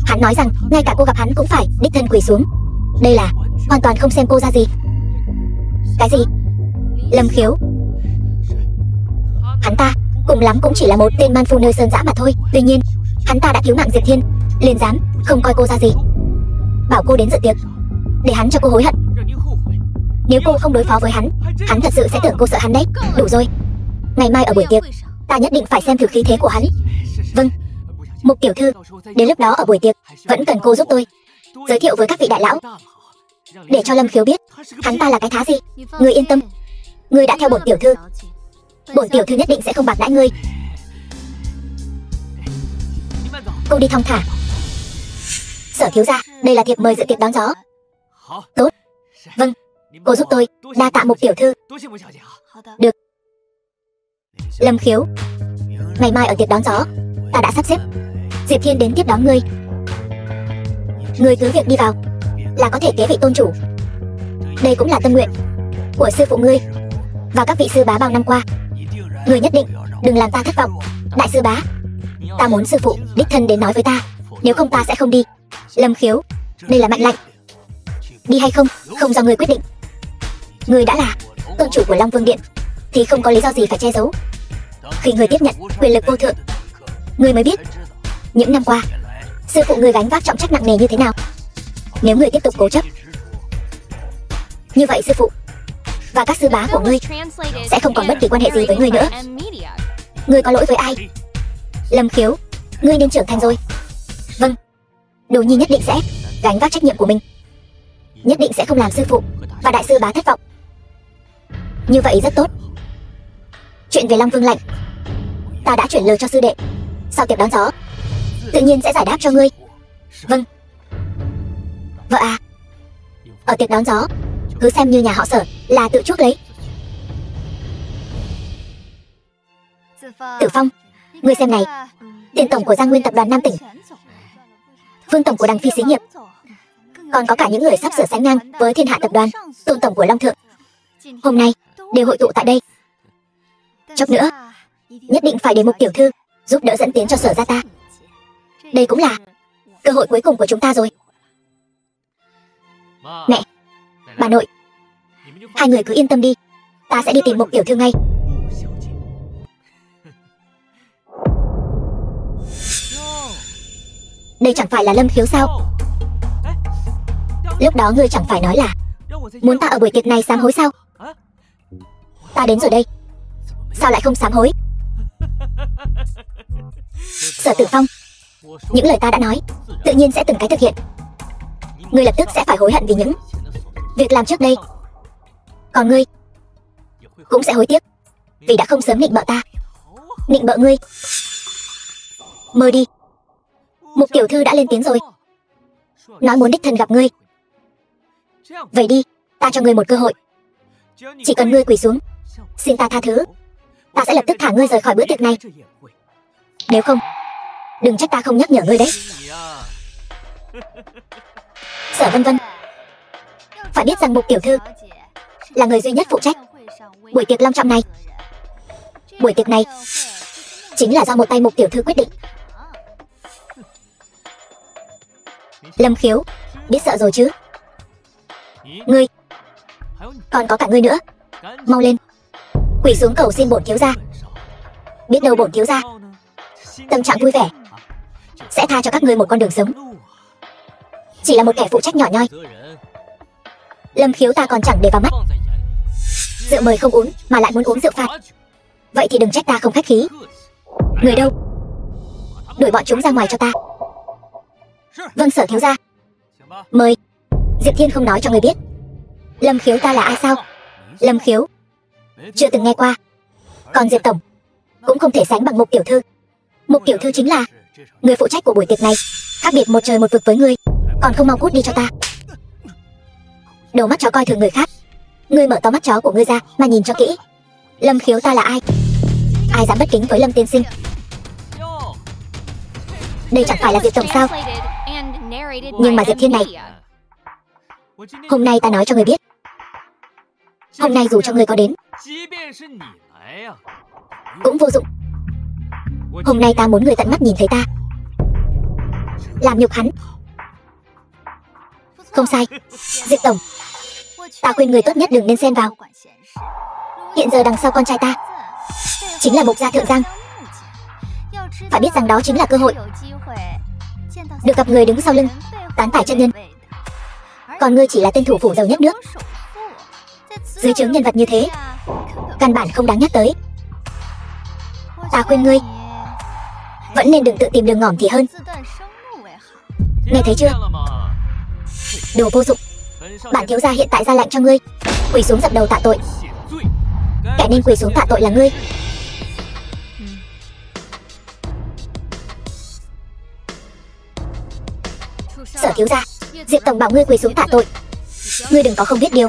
Hắn nói rằng ngay cả cô gặp hắn cũng phải đích thân quỳ xuống. Đây là hoàn toàn không xem cô ra gì. Cái gì? Lâm Khiếu? Hắn ta cùng lắm cũng chỉ là một tên man phu nơi sơn dã mà thôi. Tuy nhiên hắn ta đã cứu mạng Diệp Thiên, liền dám không coi cô ra gì, bảo cô đến dự tiệc để hắn cho cô hối hận. Nếu cô không đối phó với hắn, hắn thật sự sẽ tưởng cô sợ hắn đấy. Đủ rồi. Ngày mai ở buổi tiệc, ta nhất định phải xem thử khí thế của hắn. Vâng, Mục tiểu thư, đến lúc đó ở buổi tiệc vẫn cần cô giúp tôi giới thiệu với các vị đại lão, để cho Lâm Khiếu biết hắn ta là cái thá gì. Ngươi yên tâm, ngươi đã theo bổn tiểu thư, bổn tiểu thư nhất định sẽ không bạc đãi ngươi. Cô đi thong thả. Sở thiếu gia, đây là thiệp mời dự tiệc đón gió. Tốt. Vâng, cô giúp tôi. Đa tạ Mục tiểu thư. Được. Lâm Khiếu, ngày mai ở tiệc đón gió, ta đã sắp xếp Diệp Thiên đến tiếp đón ngươi. Ngươi cứ việc đi vào là có thể kế vị tôn chủ. Đây cũng là tâm nguyện của sư phụ ngươi và các vị sư bá bao năm qua. Ngươi nhất định đừng làm ta thất vọng. Đại sư bá, ta muốn sư phụ đích thân đến nói với ta, nếu không ta sẽ không đi. Lâm Khiếu, đây là mệnh lệnh. Đi hay không, không do ngươi quyết định. Ngươi đã là tôn chủ của Long Vương Điện thì không có lý do gì phải che giấu. Khi ngươi tiếp nhận quyền lực vô thượng, ngươi mới biết những năm qua sư phụ ngươi gánh vác trọng trách nặng nề như thế nào. Nếu ngươi tiếp tục cố chấp như vậy, sư phụ và các sư bá của ngươi sẽ không còn bất kỳ quan hệ gì với ngươi nữa. Ngươi có lỗi với ai? Lâm Khiếu, ngươi nên trưởng thành rồi. Vâng, Đồ Nhi nhất định sẽ gánh vác trách nhiệm của mình, nhất định sẽ không làm sư phụ và đại sư bá thất vọng. Như vậy rất tốt. Chuyện về Long Vương lệnh ta đã chuyển lời cho sư đệ. Sau tiệc đón gió tự nhiên sẽ giải đáp cho ngươi. Vâng. Vợ à, ở tiệc đón gió cứ xem như nhà họ Sở là tự chuốc lấy. Tử Phong, ngươi xem này, tiền tổng của Giang Nguyên tập đoàn Nam tỉnh, Vương tổng của Đằng Phi xí nghiệp, còn có cả những người sắp sửa sánh ngang với Thiên Hạ tập đoàn, Tôn tổng của Long Thượng, hôm nay đều hội tụ tại đây. Chốc nữa nhất định phải để Mục tiểu thư giúp đỡ dẫn tiến cho Sở gia ta. Đây cũng là cơ hội cuối cùng của chúng ta rồi. Mẹ, bà nội, hai người cứ yên tâm đi, ta sẽ đi tìm Mục tiểu thư ngay. Đây chẳng phải là Lâm Khiếu sao? Lúc đó ngươi chẳng phải nói là muốn ta ở buổi tiệc này sám hối sao? Ta đến rồi đây, sao lại không sám hối? Sở Tử Phong, những lời ta đã nói tự nhiên sẽ từng cái thực hiện. Ngươi lập tức sẽ phải hối hận vì những việc làm trước đây. Còn ngươi cũng sẽ hối tiếc vì đã không sớm nịnh bợ ta, nịnh bợ ngươi. Mơ đi. Mục tiểu thư đã lên tiếng rồi, nói muốn đích thân gặp ngươi. Vậy đi, ta cho ngươi một cơ hội. Chỉ cần ngươi quỳ xuống xin ta tha thứ, ta sẽ lập tức thả ngươi rời khỏi bữa tiệc này. Nếu không, đừng trách ta không nhắc nhở ngươi đấy. Sở Vân Vân, phải biết rằng Mục tiểu thư là người duy nhất phụ trách buổi tiệc long trọng này. Buổi tiệc này chính là do một tay Mục tiểu thư quyết định. Lâm Khiếu, biết sợ rồi chứ? Ngươi, còn có cả ngươi nữa. Mau lên, quỳ xuống cầu xin bổn thiếu gia. Biết đâu bổn thiếu gia tâm trạng vui vẻ sẽ tha cho các ngươi một con đường sống. Chỉ là một kẻ phụ trách nhỏ nhoi. Lâm Khiếu ta còn chẳng để vào mắt. Rượu mời không uống mà lại muốn uống rượu phạt. Vậy thì đừng trách ta không khách khí. Người đâu? Đuổi bọn chúng ra ngoài cho ta. Vâng sở thiếu gia. Mời. Diệp Thiên không nói cho người biết. Lâm Khiếu ta là ai sao? Lâm Khiếu chưa từng nghe qua. Còn Diệp tổng cũng không thể sánh bằng Mục tiểu thư. Mục tiểu thư chính là người phụ trách của buổi tiệc này. Khác biệt một trời một vực với ngươi. Còn không mau cút đi cho ta. Đầu mắt chó coi thường người khác. Ngươi mở to mắt chó của ngươi ra mà nhìn cho kỹ. Lâm Khiếu ta là ai? Ai dám bất kính với Lâm tiên sinh? Đây chẳng phải là Diệp tổng sao? Nhưng mà Diệp Thiên này, hôm nay ta nói cho ngươi biết. Hôm nay dù cho ngươi có đến cũng vô dụng. Hôm nay ta muốn ngươi tận mắt nhìn thấy ta làm nhục hắn. Không sai, Diệp tổng, ta khuyên người tốt nhất đừng nên xen vào. Hiện giờ đằng sau con trai ta chính là Mục gia Thượng Giang. Phải biết rằng đó chính là cơ hội được gặp người đứng sau lưng tán tải chân nhân. Còn ngươi chỉ là tên thủ phủ giàu nhất nước. Dưới trướng nhân vật như thế căn bản không đáng nhắc tới. Ta khuyên ngươi vẫn nên đừng tự tìm đường ngỏm thì hơn. Nghe thấy chưa? Đồ vô dụng. Bản thiếu gia hiện tại ra lệnh cho ngươi quỳ xuống dập đầu tạ tội. Kẻ nên quỳ xuống tạ tội là ngươi. Sở thiếu gia, Diệp tổng bảo ngươi quỳ xuống tạ tội. Ngươi đừng có không biết điều.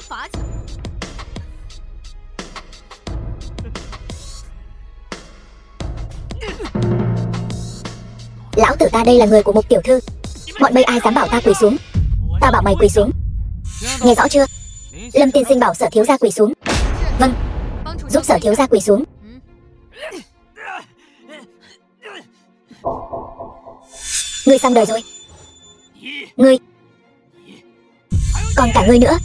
Lão tử ta đây là người của Mục tiểu thư. Bọn bây ai dám bảo ta quỳ xuống? Ta bảo mày quỳ xuống. Nghe rõ chưa? Lâm tiên sinh bảo sở thiếu gia quỳ xuống. Vâng, giúp sở thiếu gia quỳ xuống. Ngươi xong đời rồi. Ngươi, còn cả ngươi nữa.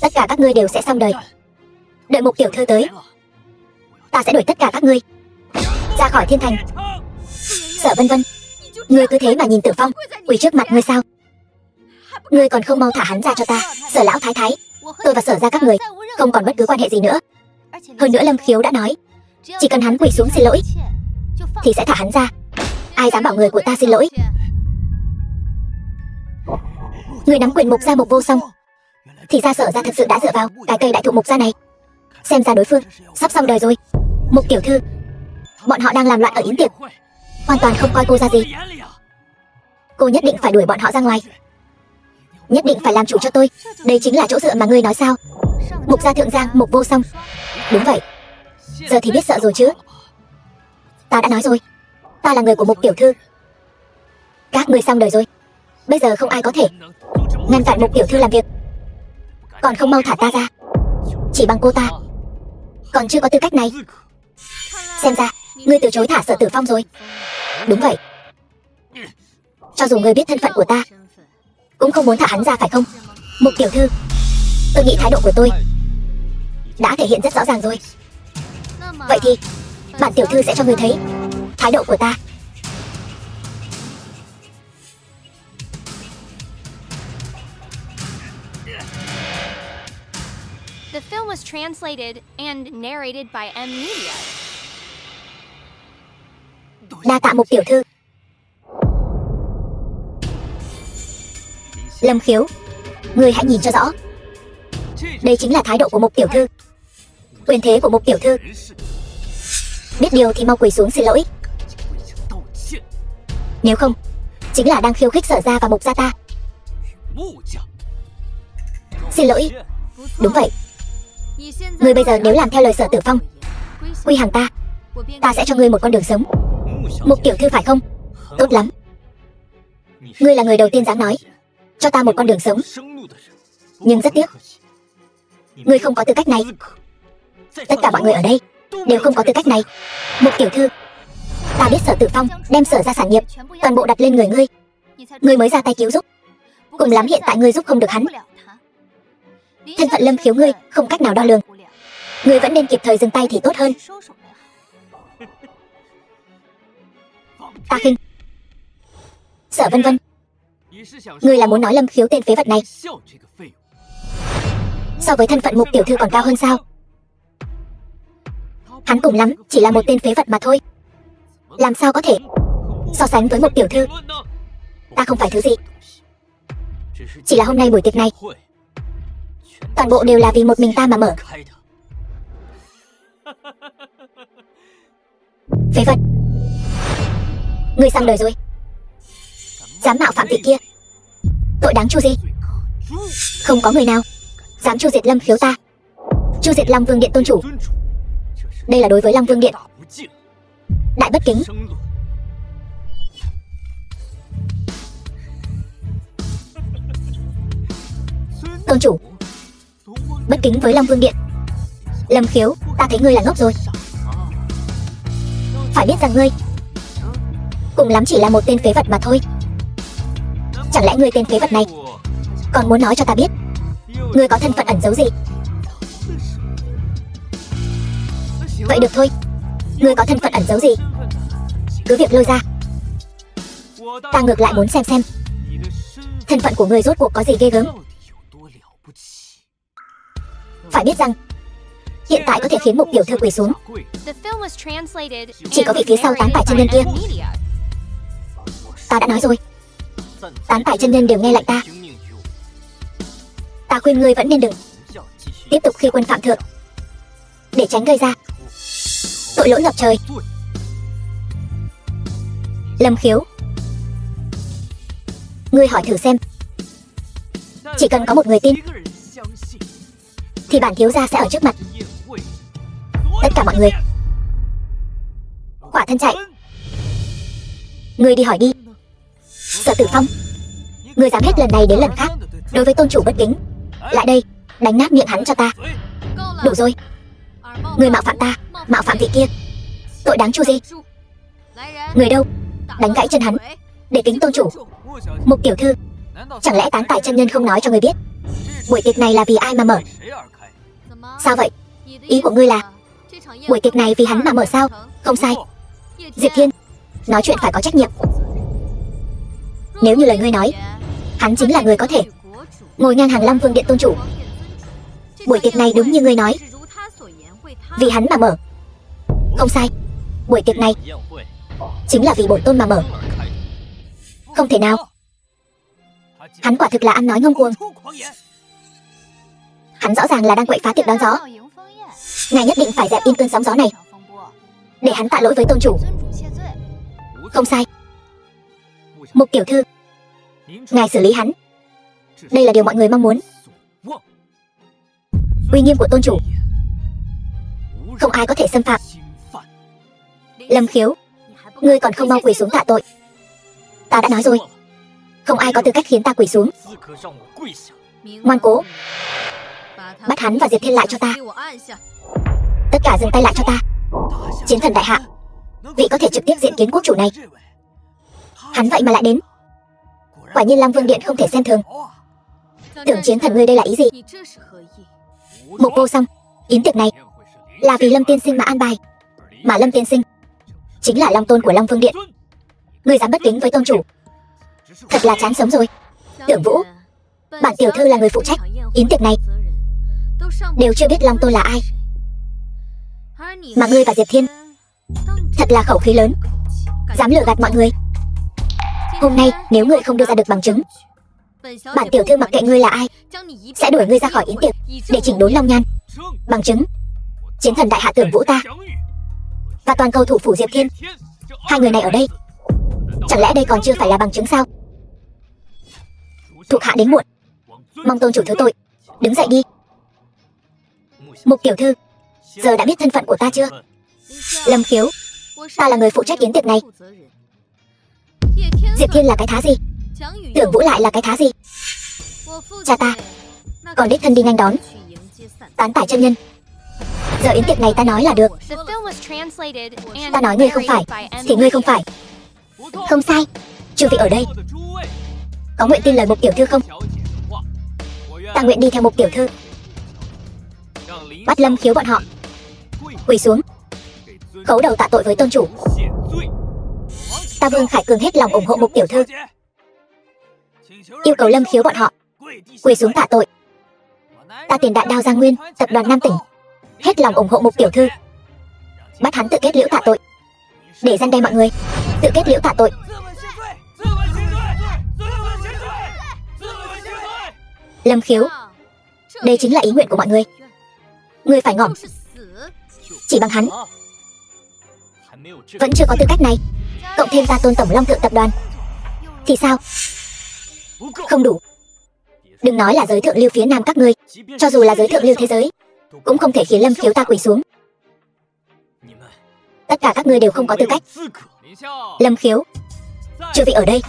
Tất cả các ngươi đều sẽ xong đời. Đợi Mục tiểu thư tới, ta sẽ đuổi tất cả các ngươi ra khỏi thiên thành. Sở Vân Vân, ngươi cứ thế mà nhìn Tử Phong quỳ trước mặt ngươi sao? Ngươi còn không mau thả hắn ra cho ta. Sở lão thái thái, tôi và Sở gia các người không còn bất cứ quan hệ gì nữa. Hơn nữa Lâm Khiếu đã nói chỉ cần hắn quỳ xuống xin lỗi thì sẽ thả hắn ra. Ai dám bảo người của ta xin lỗi? Người nắm quyền Mục gia Mục Vô Song, thì ra Sở gia thực sự đã dựa vào cái cây đại thụ Mục gia này. Xem ra đối phương sắp xong đời rồi. Mục tiểu thư, bọn họ đang làm loạn ở yến tiệc, hoàn toàn không coi cô ra gì. Cô nhất định phải đuổi bọn họ ra ngoài. Nhất định phải làm chủ cho tôi. Đây chính là chỗ dựa mà ngươi nói sao? Mục gia Thượng Giang, Mục Vô Song. Đúng vậy. Giờ thì biết sợ rồi chứ. Ta đã nói rồi, ta là người của Mục tiểu thư. Các ngươi xong đời rồi. Bây giờ không ai có thể ngăn cản Mục tiểu thư làm việc. Còn không mau thả ta ra. Chỉ bằng cô ta còn chưa có tư cách này. Xem ra ngươi từ chối thả Sở Tử Phong rồi. Đúng vậy. Cho dù ngươi biết thân phận của ta cũng không muốn thả hắn ra phải không? Mục tiểu thư, tôi nghĩ thái độ của tôi đã thể hiện rất rõ ràng rồi. Vậy thì bản tiểu thư sẽ cho ngươi thấy thái độ của ta. The film was translated and narrated by M Media. Đa tạ Mục tiểu thư. Lâm Khiếu, ngươi hãy nhìn cho rõ. Đây chính là thái độ của Mục tiểu thư, quyền thế của Mục tiểu thư. Biết điều thì mau quỳ xuống xin lỗi. Nếu không, chính là đang khiêu khích Sở gia và Mục gia ta. Xin lỗi. Đúng vậy. Ngươi bây giờ nếu làm theo lời Sở Tử Phong, quy hàng ta, ta sẽ cho ngươi một con đường sống. Mục tiểu thư phải không? Tốt lắm. Ngươi là người đầu tiên dám nói cho ta một con đường sống. Nhưng rất tiếc, ngươi không có tư cách này. Tất cả mọi người ở đây đều không có tư cách này. Mục tiểu thư, ta biết Sở Tử Phong đem Sở gia sản nghiệp toàn bộ đặt lên người ngươi. Ngươi mới ra tay cứu giúp. Cùng lắm hiện tại ngươi giúp không được hắn. Thân phận Lâm Khiếu ngươi không cách nào đo lường. Ngươi vẫn nên kịp thời dừng tay thì tốt hơn. Ta khinh. Sở Vân Vân, ngươi là muốn nói Lâm Khiếu tên phế vật này so với thân phận Mục tiểu thư còn cao hơn sao? Hắn cùng lắm chỉ là một tên phế vật mà thôi. Làm sao có thể so sánh với Mục tiểu thư? Ta không phải thứ gì. Chỉ là hôm nay buổi tiệc này toàn bộ đều là vì một mình ta mà mở. Phế vật, ngươi xong đời rồi. Dám mạo phạm vị kia, tội đáng chu di. Không có người nào dám chu diệt Lâm Khiếu ta, chu diệt Long Vương Điện tôn chủ. Đây là đối với Long Vương Điện đại bất kính. Tôn chủ bất kính với Long Vương Điện. Lâm Khiếu, ta thấy ngươi là ngốc rồi. Phải biết rằng ngươi cùng lắm chỉ là một tên phế vật mà thôi. Chẳng lẽ ngươi tên phế vật này còn muốn nói cho ta biết ngươi có thân phận ẩn giấu gì? Vậy được thôi, ngươi có thân phận ẩn giấu gì cứ việc lôi ra. Ta ngược lại muốn xem thân phận của ngươi rốt cuộc có gì ghê gớm. Phải biết rằng hiện tại có thể khiến Mục tiểu thư quỳ xuống chỉ có vị phía sau tán tài chân nhân kia. Ta đã nói rồi, tán tài chân nhân đều nghe lệnh ta. Ta khuyên ngươi vẫn nên đừng tiếp tục khi quân phạm thượng, để tránh gây ra tội lỗi ngập trời. Lâm Khiếu, ngươi hỏi thử xem, chỉ cần có một người tin thì bản thiếu gia sẽ ở trước mặt tất cả mọi người. Quả thân chạy. Ngươi đi hỏi đi. Sở Tử Phong, ngươi dám hết lần này đến lần khác đối với tôn chủ bất kính, lại đây đánh nát miệng hắn cho ta. Đủ rồi, ngươi mạo phạm ta, mạo phạm vị kia, tội đáng chu di. Người đâu, đánh gãy chân hắn để kính tôn chủ. Mục tiểu thư, chẳng lẽ tán tài chân nhân không nói cho ngươi biết buổi tiệc này là vì ai mà mở? Sao vậy? Ý của ngươi là buổi tiệc này vì hắn mà mở sao? Không sai. Diệp Thiên, nói chuyện phải có trách nhiệm. Nếu như lời ngươi nói, hắn chính là người có thể ngồi ngang hàng Long Vương Điện tôn chủ. Buổi tiệc này đúng như ngươi nói, vì hắn mà mở. Không sai, buổi tiệc này chính là vì bổn tôn mà mở. Không thể nào. Hắn quả thực là ăn nói ngông cuồng. Hắn rõ ràng là đang quậy phá tiệc đón gió. Ngài nhất định phải dẹp yên cơn sóng gió này, để hắn tạ lỗi với tôn chủ. Không sai. Mục tiểu thư, ngài xử lý hắn. Đây là điều mọi người mong muốn. Uy nghiêm của tôn chủ không ai có thể xâm phạm. Lâm Khiếu, ngươi còn không mau quỳ xuống tạ tội. Ta đã nói rồi, không ai có tư cách khiến ta quỳ xuống. Ngoan cố, bắt hắn và Diệp Thiên lại cho ta. Tất cả dừng tay lại cho ta. Chiến thần đại hạ, vị có thể trực tiếp diện kiến quốc chủ này, hắn vậy mà lại đến. Quả nhiên Long Vương Điện không thể xem thường. Tưởng chiến thần ngươi đây là ý gì? Mục vô song, yến tiệc này là vì Lâm tiên sinh mà an bài, mà Lâm tiên sinh chính là long tôn của Long Vương Điện. Ngươi dám bất kính với tôn chủ, thật là chán sống rồi. Tưởng Vũ, bản tiểu thư là người phụ trách yến tiệc này, đều chưa biết long tôn là ai, mà ngươi và Diệp Thiên thật là khẩu khí lớn, dám lừa gạt mọi người. Hôm nay nếu ngươi không đưa ra được bằng chứng, bản tiểu thư mặc kệ ngươi là ai, sẽ đuổi ngươi ra khỏi yến tiệc để chỉnh đốn Long Nhan. Bằng chứng, chiến thần đại hạ Tưởng Vũ ta và toàn cầu thủ phủ Diệp Thiên, hai người này ở đây. Chẳng lẽ đây còn chưa phải là bằng chứng sao? Thuộc hạ đến muộn, mong tôn chủ thứ tội. Đứng dậy đi. Mục tiểu thư, giờ đã biết thân phận của ta chưa? Lâm Khiếu, ta là người phụ trách yến tiệc này. Diệp Thiên là cái thá gì? Tưởng Vũ lại là cái thá gì? Cha ta còn đích thân đi nghênh đón tán tài chân nhân. Giờ yến tiệc này ta nói là được. Ta nói ngươi không phải thì ngươi không phải. Không sai, chư vị ở đây Có nguyện tin lời Mục tiểu thư không? Ta nguyện đi theo Mục tiểu thư. Bắt Lâm Khiếu bọn họ quỳ xuống, khấu đầu tạ tội với tôn chủ. Ta Vương Khải Cường hết lòng ủng hộ Mục tiểu thư, yêu cầu Lâm Khiếu bọn họ quỳ xuống tạ tội. Ta Tiền Đại Đao Giang Nguyên, tập đoàn Nam Tỉnh hết lòng ủng hộ Mục tiểu thư, bắt hắn tự kết liễu tạ tội, để răn đe mọi người. Tự kết liễu tạ tội. Lâm Khiếu, đây chính là ý nguyện của mọi người. Ngươi phải ngỏm. Chỉ bằng hắn vẫn chưa có tư cách này, cộng thêm ta Tôn Tổng Long Thượng tập đoàn thì sao? Không đủ. Đừng nói là giới thượng lưu phía Nam các ngươi, cho dù là giới thượng lưu thế giới cũng không thể khiến Lâm Khiếu ta quỳ xuống. Tất cả các ngươi đều không có tư cách. Lâm Khiếu, chư vị ở đây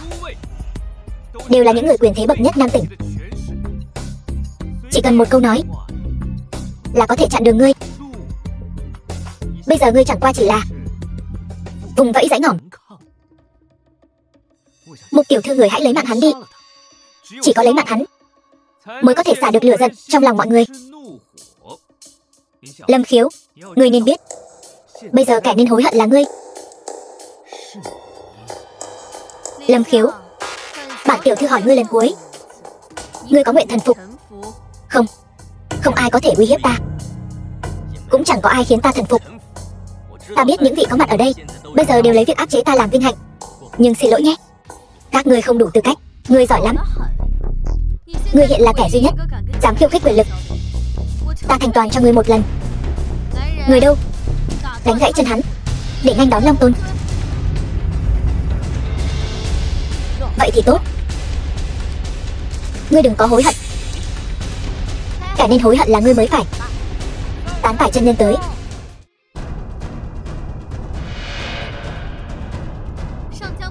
đều là những người quyền thế bậc nhất Nam Tỉnh. Chỉ cần một câu nói là có thể chặn đường ngươi. Bây giờ ngươi chẳng qua chỉ là vùng vẫy giãy ngỏm. Mục tiểu thư, người hãy lấy mạng hắn đi. Chỉ có lấy mạng hắn mới có thể xả được lửa giận trong lòng mọi người. Lâm Khiếu, ngươi nên biết, bây giờ kẻ nên hối hận là ngươi. Lâm Khiếu, bản tiểu thư hỏi ngươi lần cuối, ngươi có nguyện thần phục không? Không ai có thể uy hiếp ta, cũng chẳng có ai khiến ta thần phục. Ta biết những vị có mặt ở đây bây giờ đều lấy việc áp chế ta làm vinh hạnh, nhưng xin lỗi nhé, các ngươi không đủ tư cách. Ngươi giỏi lắm, ngươi hiện là kẻ duy nhất dám khiêu khích quyền lực. Ta thành toàn cho ngươi một lần. Người đâu? Đánh gãy chân hắn để nghênh đón Long Tôn. Vậy thì tốt, ngươi đừng có hối hận. Kẻ nên hối hận là ngươi mới phải. Tán phải chân nhân tới.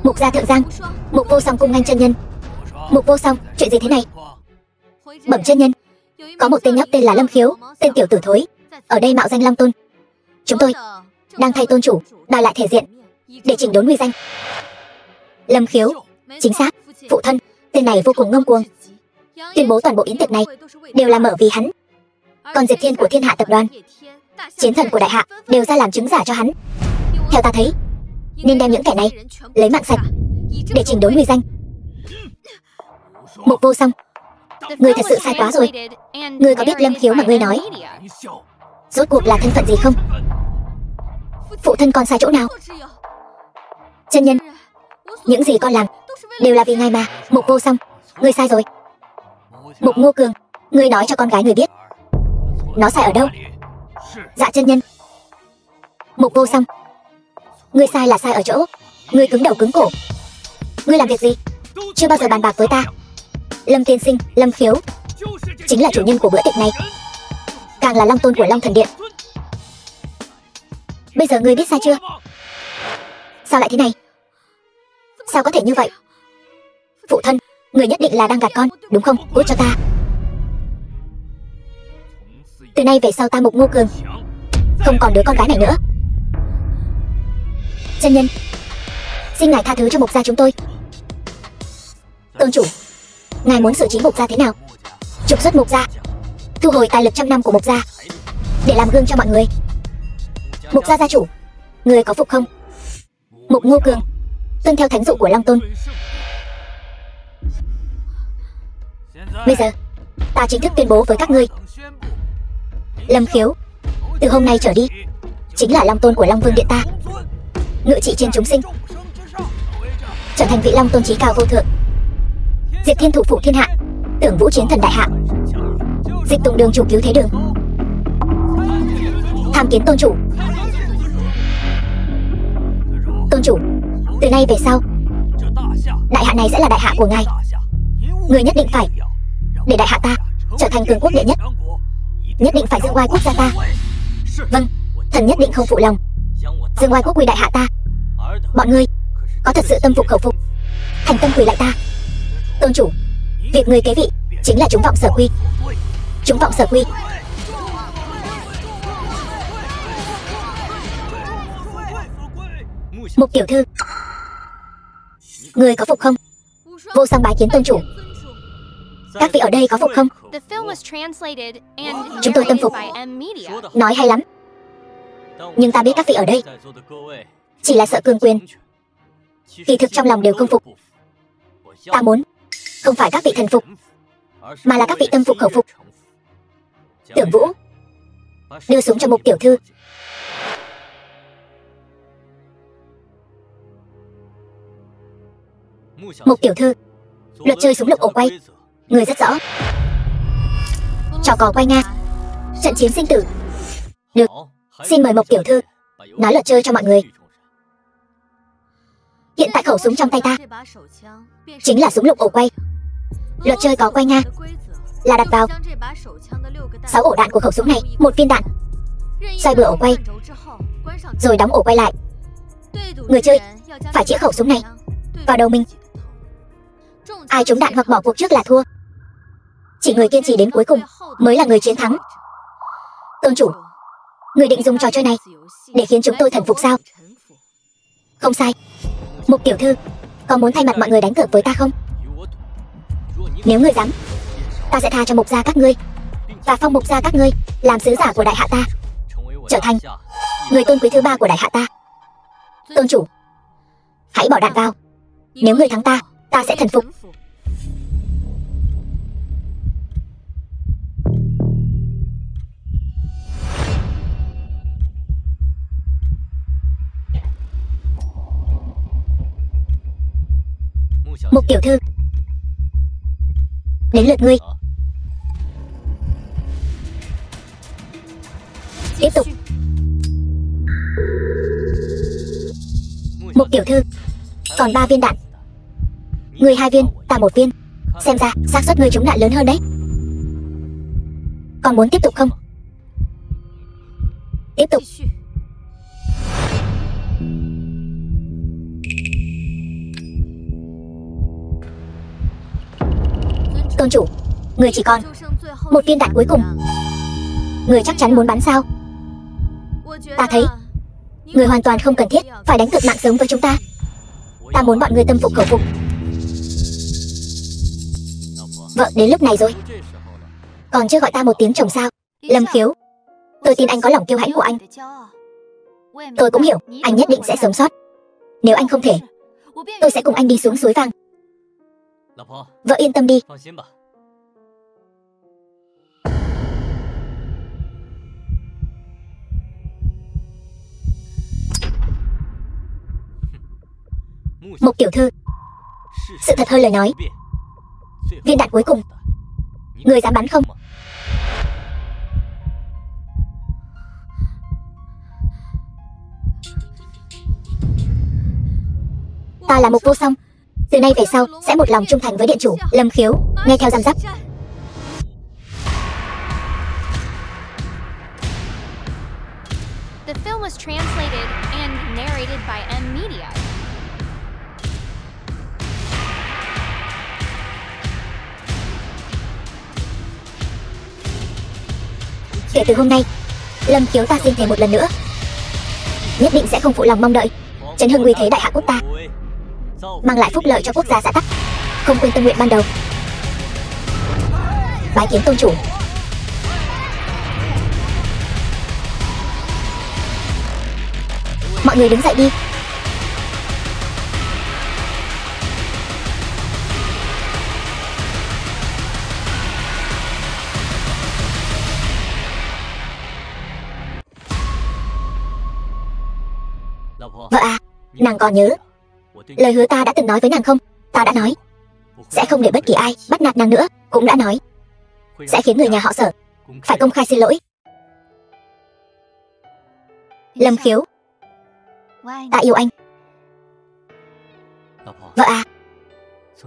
Mục gia Thượng Giang, Mục Vô Song cung nghênh chân nhân. Mục Vô Song, chuyện gì thế này? Bẩm chân nhân, có một tên nhóc tên là Lâm Khiếu, tên tiểu tử thối, ở đây mạo danh Long Tôn. Chúng tôi đang thay tôn chủ đòi lại thể diện để chỉnh đốn uy danh. Lâm Khiếu, chính xác, phụ thân. Tên này vô cùng ngông cuồng, tuyên bố toàn bộ yến tiệc này đều là mở vì hắn. Còn Diệp Thiên của Thiên Hạ tập đoàn, chiến thần của Đại Hạ đều ra làm chứng giả cho hắn. Theo ta thấy, nên đem những kẻ này lấy mạng sạch để chỉnh đốn uy danh. Mục Vô Song, ngươi thật sự sai quá rồi. Ngươi có biết Lâm Khiếu mà ngươi nói rốt cuộc là thân phận gì không? Phụ thân con sai chỗ nào? Chân nhân, những gì con làm đều là vì ngài mà. Mục Vô Song, ngươi sai rồi. Mục Ngô Cường, ngươi nói cho con gái ngươi biết nó sai ở đâu. Dạ chân nhân. Mục Vô Song, ngươi sai là sai ở chỗ ngươi cứng đầu cứng cổ. Ngươi làm việc gì chưa bao giờ bàn bạc với ta. Lâm tiên sinh, Lâm Khiếu chính là chủ nhân của bữa tiệc này, càng là Long Tôn của Long Thần Điện. Bây giờ ngươi biết sai chưa? Sao lại thế này? Sao có thể như vậy? Phụ thân, người nhất định là đang gạt con, đúng không? Cút cho ta. Từ nay về sau ta Mục Ngô Cường không còn đứa con gái này nữa. Chân nhân, xin ngài tha thứ cho Mục gia chúng tôi. Tôn chủ, ngài muốn xử trí Mục gia thế nào? Trục xuất Mục gia, thu hồi tài lực trăm năm của Mục gia để làm gương cho mọi người. Mục gia gia chủ, người có phục không? Mục Ngô Cường, tuân theo thánh dụ của Long Tôn. Bây giờ ta chính thức tuyên bố với các ngươi, Lâm Khiếu từ hôm nay trở đi chính là Long Tôn của Long Vương Điện ta, ngự trị trên chúng sinh, trở thành vị Long Tôn chí cao vô thượng. Diệp Thiên thủ phủ thiên hạ, Tưởng Vũ chiến thần đại hạ, Dịch Tùng đường chủ cứu thế đường, tham kiến tôn chủ. Tôn chủ, từ nay về sau đại hạ này sẽ là đại hạ của ngài. Người nhất định phải để đại hạ ta trở thành cường quốc đệ nhất, nhất định phải dương oai quốc gia ta. Vâng, thần nhất định không phụ lòng, dương oai quốc quy đại hạ ta. Bọn ngươi có thật sự tâm phục khẩu phục, thành tâm quỳ lại ta. Tôn chủ, việc người kế vị chính là chúng vọng sở quy. Chúng vọng sở quy. Mục tiểu thư, người có phục không? Vô song bái kiến tôn chủ. Các vị ở đây có phục không? The film was translated and Chúng tôi tâm phục. narrated by M Media. Nói hay lắm. Nhưng ta biết các vị ở đây chỉ là sợ cương quyền, kỳ thực trong lòng đều không phục. Ta muốn không phải các vị thần phục, mà là các vị tâm phục khẩu phục. Tưởng Vũ, đưa súng cho Mục tiểu thư. Mục tiểu thư, luật chơi súng lục ổ quay, người rất rõ. Trò cò quay Nga, trận chiến sinh tử. Được, xin mời Mục tiểu thư nói luật chơi cho mọi người. Hiện tại khẩu súng trong tay ta chính là súng lục ổ quay. Luật chơi có quay Nga là đặt vào 6 ổ đạn của khẩu súng này, 1 viên đạn, xoay bừa ổ quay, rồi đóng ổ quay lại. Người chơi phải chĩa khẩu súng này vào đầu mình. Ai trúng đạn hoặc bỏ cuộc trước là thua. Chỉ người kiên trì đến cuối cùng mới là người chiến thắng. Tôn chủ, người định dùng trò chơi này để khiến chúng tôi thần phục sao? Không sai. Mục tiểu thư, có muốn thay mặt mọi người đánh cược với ta không? Nếu ngươi dám, ta sẽ tha cho Mục gia các ngươi và phong Mục gia các ngươi làm sứ giả của đại hạ ta, trở thành người tôn quý thứ 3 của đại hạ ta. Tôn chủ, hãy bỏ đạn vào. Nếu ngươi thắng ta, ta sẽ thần phục. Mục tiểu thư, đến lượt ngươi. Tiếp tục. Mục tiểu thư, còn 3 viên đạn. Ngươi 2 viên, ta 1 viên. Xem ra xác suất ngươi trúng đạn lớn hơn đấy. Còn muốn tiếp tục không? Tiếp tục. Tôn chủ, người chỉ còn 1 viên đạn cuối cùng. Người chắc chắn muốn bắn sao? Ta thấy người hoàn toàn không cần thiết phải đánh cược mạng sống với chúng ta. Ta muốn bọn người tâm phục khẩu phục. Vợ đến lúc này rồi, còn chưa gọi ta một tiếng chồng sao? Lâm Khiếu, tôi tin anh có lòng kiêu hãnh của anh. Tôi cũng hiểu anh nhất định sẽ sống sót. Nếu anh không thể, tôi sẽ cùng anh đi xuống suối vàng. Vợ yên tâm đi. Mục tiểu thư, sự thật hơn lời nói. Viên đạn cuối cùng, người dám bắn không? Ta là Mục Vô Song, từ nay về sau sẽ một lòng trung thành với điện chủ Lâm Khiếu, nghe theo răm rắp. The film was translated and narrated by M Media. Kể từ hôm nay, Lâm Khiếu ta xin thề một lần nữa, nhất định sẽ không phụ lòng mong đợi, chấn hưng uy thế đại hạ quốc ta, mang lại phúc lợi cho quốc gia xã tắc, không quên tâm nguyện ban đầu. Bái kiến tôn chủ. Mọi người đứng dậy đi. Vợ à, nàng còn nhớ lời hứa ta đã từng nói với nàng không? Ta đã nói sẽ không để bất kỳ ai bắt nạt nàng nữa. Cũng đã nói sẽ khiến người nhà họ Sở phải công khai xin lỗi. Lâm Khiếu, ta yêu anh. Vợ à,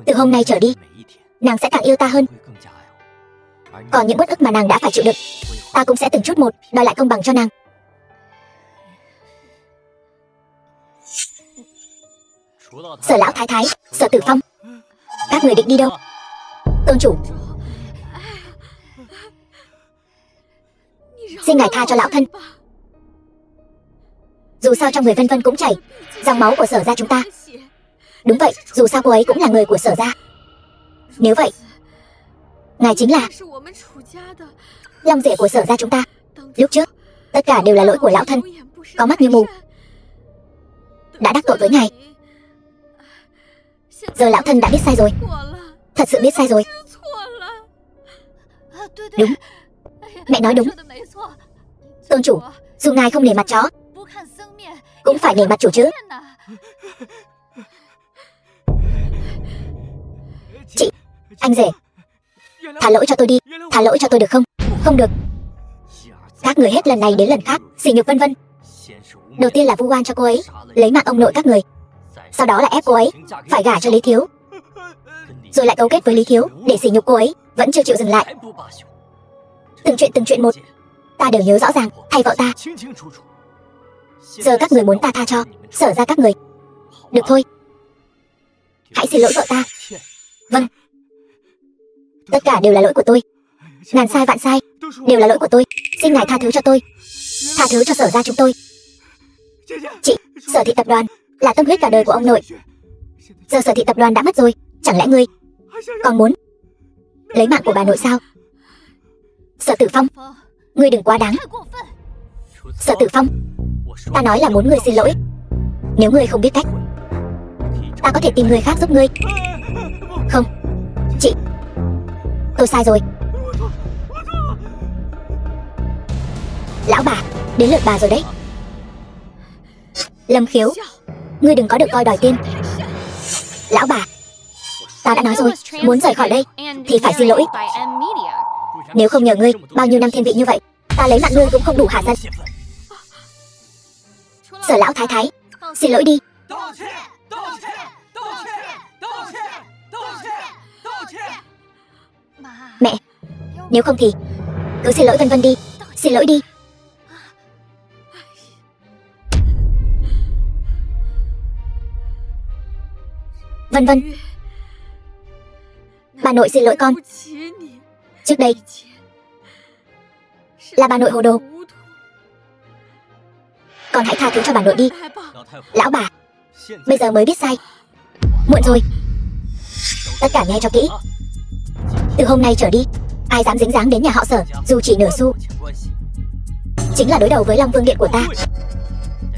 từ hôm nay trở đi, nàng sẽ càng yêu ta hơn. Còn những uất ức mà nàng đã phải chịu đựng, ta cũng sẽ từng chút một đòi lại công bằng cho nàng. Sở lão thái thái, Sở Tử Phong, các người định đi đâu? Tôn chủ, xin ngài tha cho lão thân. Dù sao trong người Vân Vân cũng chảy dòng máu của Sở gia chúng ta. Đúng vậy, dù sao cô ấy cũng là người của Sở gia. Nếu vậy, ngài chính là Long rể của Sở gia chúng ta. Lúc trước, tất cả đều là lỗi của lão thân, có mắt như mù, đã đắc tội với ngài. Giờ lão thân đã biết sai rồi, thật sự biết sai rồi. Đúng, mẹ nói đúng. Tôn chủ, dù ngài không nể mặt chó, cũng phải nể mặt chủ chứ. Chị, anh rể, thả lỗi cho tôi đi, thả lỗi cho tôi được không? Không được. Các người hết lần này đến lần khác sỉ nhục Vân Vân. Đầu tiên là vu oan cho cô ấy, lấy mạng ông nội các người. Sau đó là ép cô ấy phải gả cho Lý Thiếu, rồi lại cấu kết với Lý Thiếu để sỉ nhục cô ấy. Vẫn chưa chịu dừng lại. Từng chuyện một, ta đều nhớ rõ ràng. Thay vợ ta, giờ các người muốn ta tha cho Sở ra các người. Được thôi, hãy xin lỗi vợ ta. Vâng, tất cả đều là lỗi của tôi. Ngàn sai vạn sai, đều là lỗi của tôi. Xin ngài tha thứ cho tôi, tha thứ cho Sở ra chúng tôi. Chị, Sở thị tập đoàn là tâm huyết cả đời của ông nội. Giờ Sở thị tập đoàn đã mất rồi, chẳng lẽ ngươi còn muốn lấy mạng của bà nội sao? Sở Tử Phong, ngươi đừng quá đáng. Sở Tử Phong, ta nói là muốn ngươi xin lỗi. Nếu ngươi không biết cách, ta có thể tìm người khác giúp ngươi. Không, chị, tôi sai rồi. Lão bà, đến lượt bà rồi đấy. Lâm Khiếu, ngươi đừng có được coi đòi tiền. Lão bà, ta đã nói rồi, muốn rời khỏi đây thì phải xin lỗi. Nếu không nhờ ngươi bao nhiêu năm thiên vị như vậy, ta lấy mạng ngươi cũng không đủ hạ giận. Sở lão thái thái, xin lỗi đi. Mẹ, nếu không thì cứ xin lỗi Vân Vân đi. Xin lỗi đi. Vân Vân, bà nội xin lỗi con. Trước đây là bà nội hồ đồ, con hãy tha thứ cho bà nội đi. Lão bà, bây giờ mới biết sai, muộn rồi. Tất cả nghe cho kỹ. Từ hôm nay trở đi, ai dám dính dáng đến nhà họ Sở dù chỉ nửa xu, chính là đối đầu với Long Vương Điện của ta.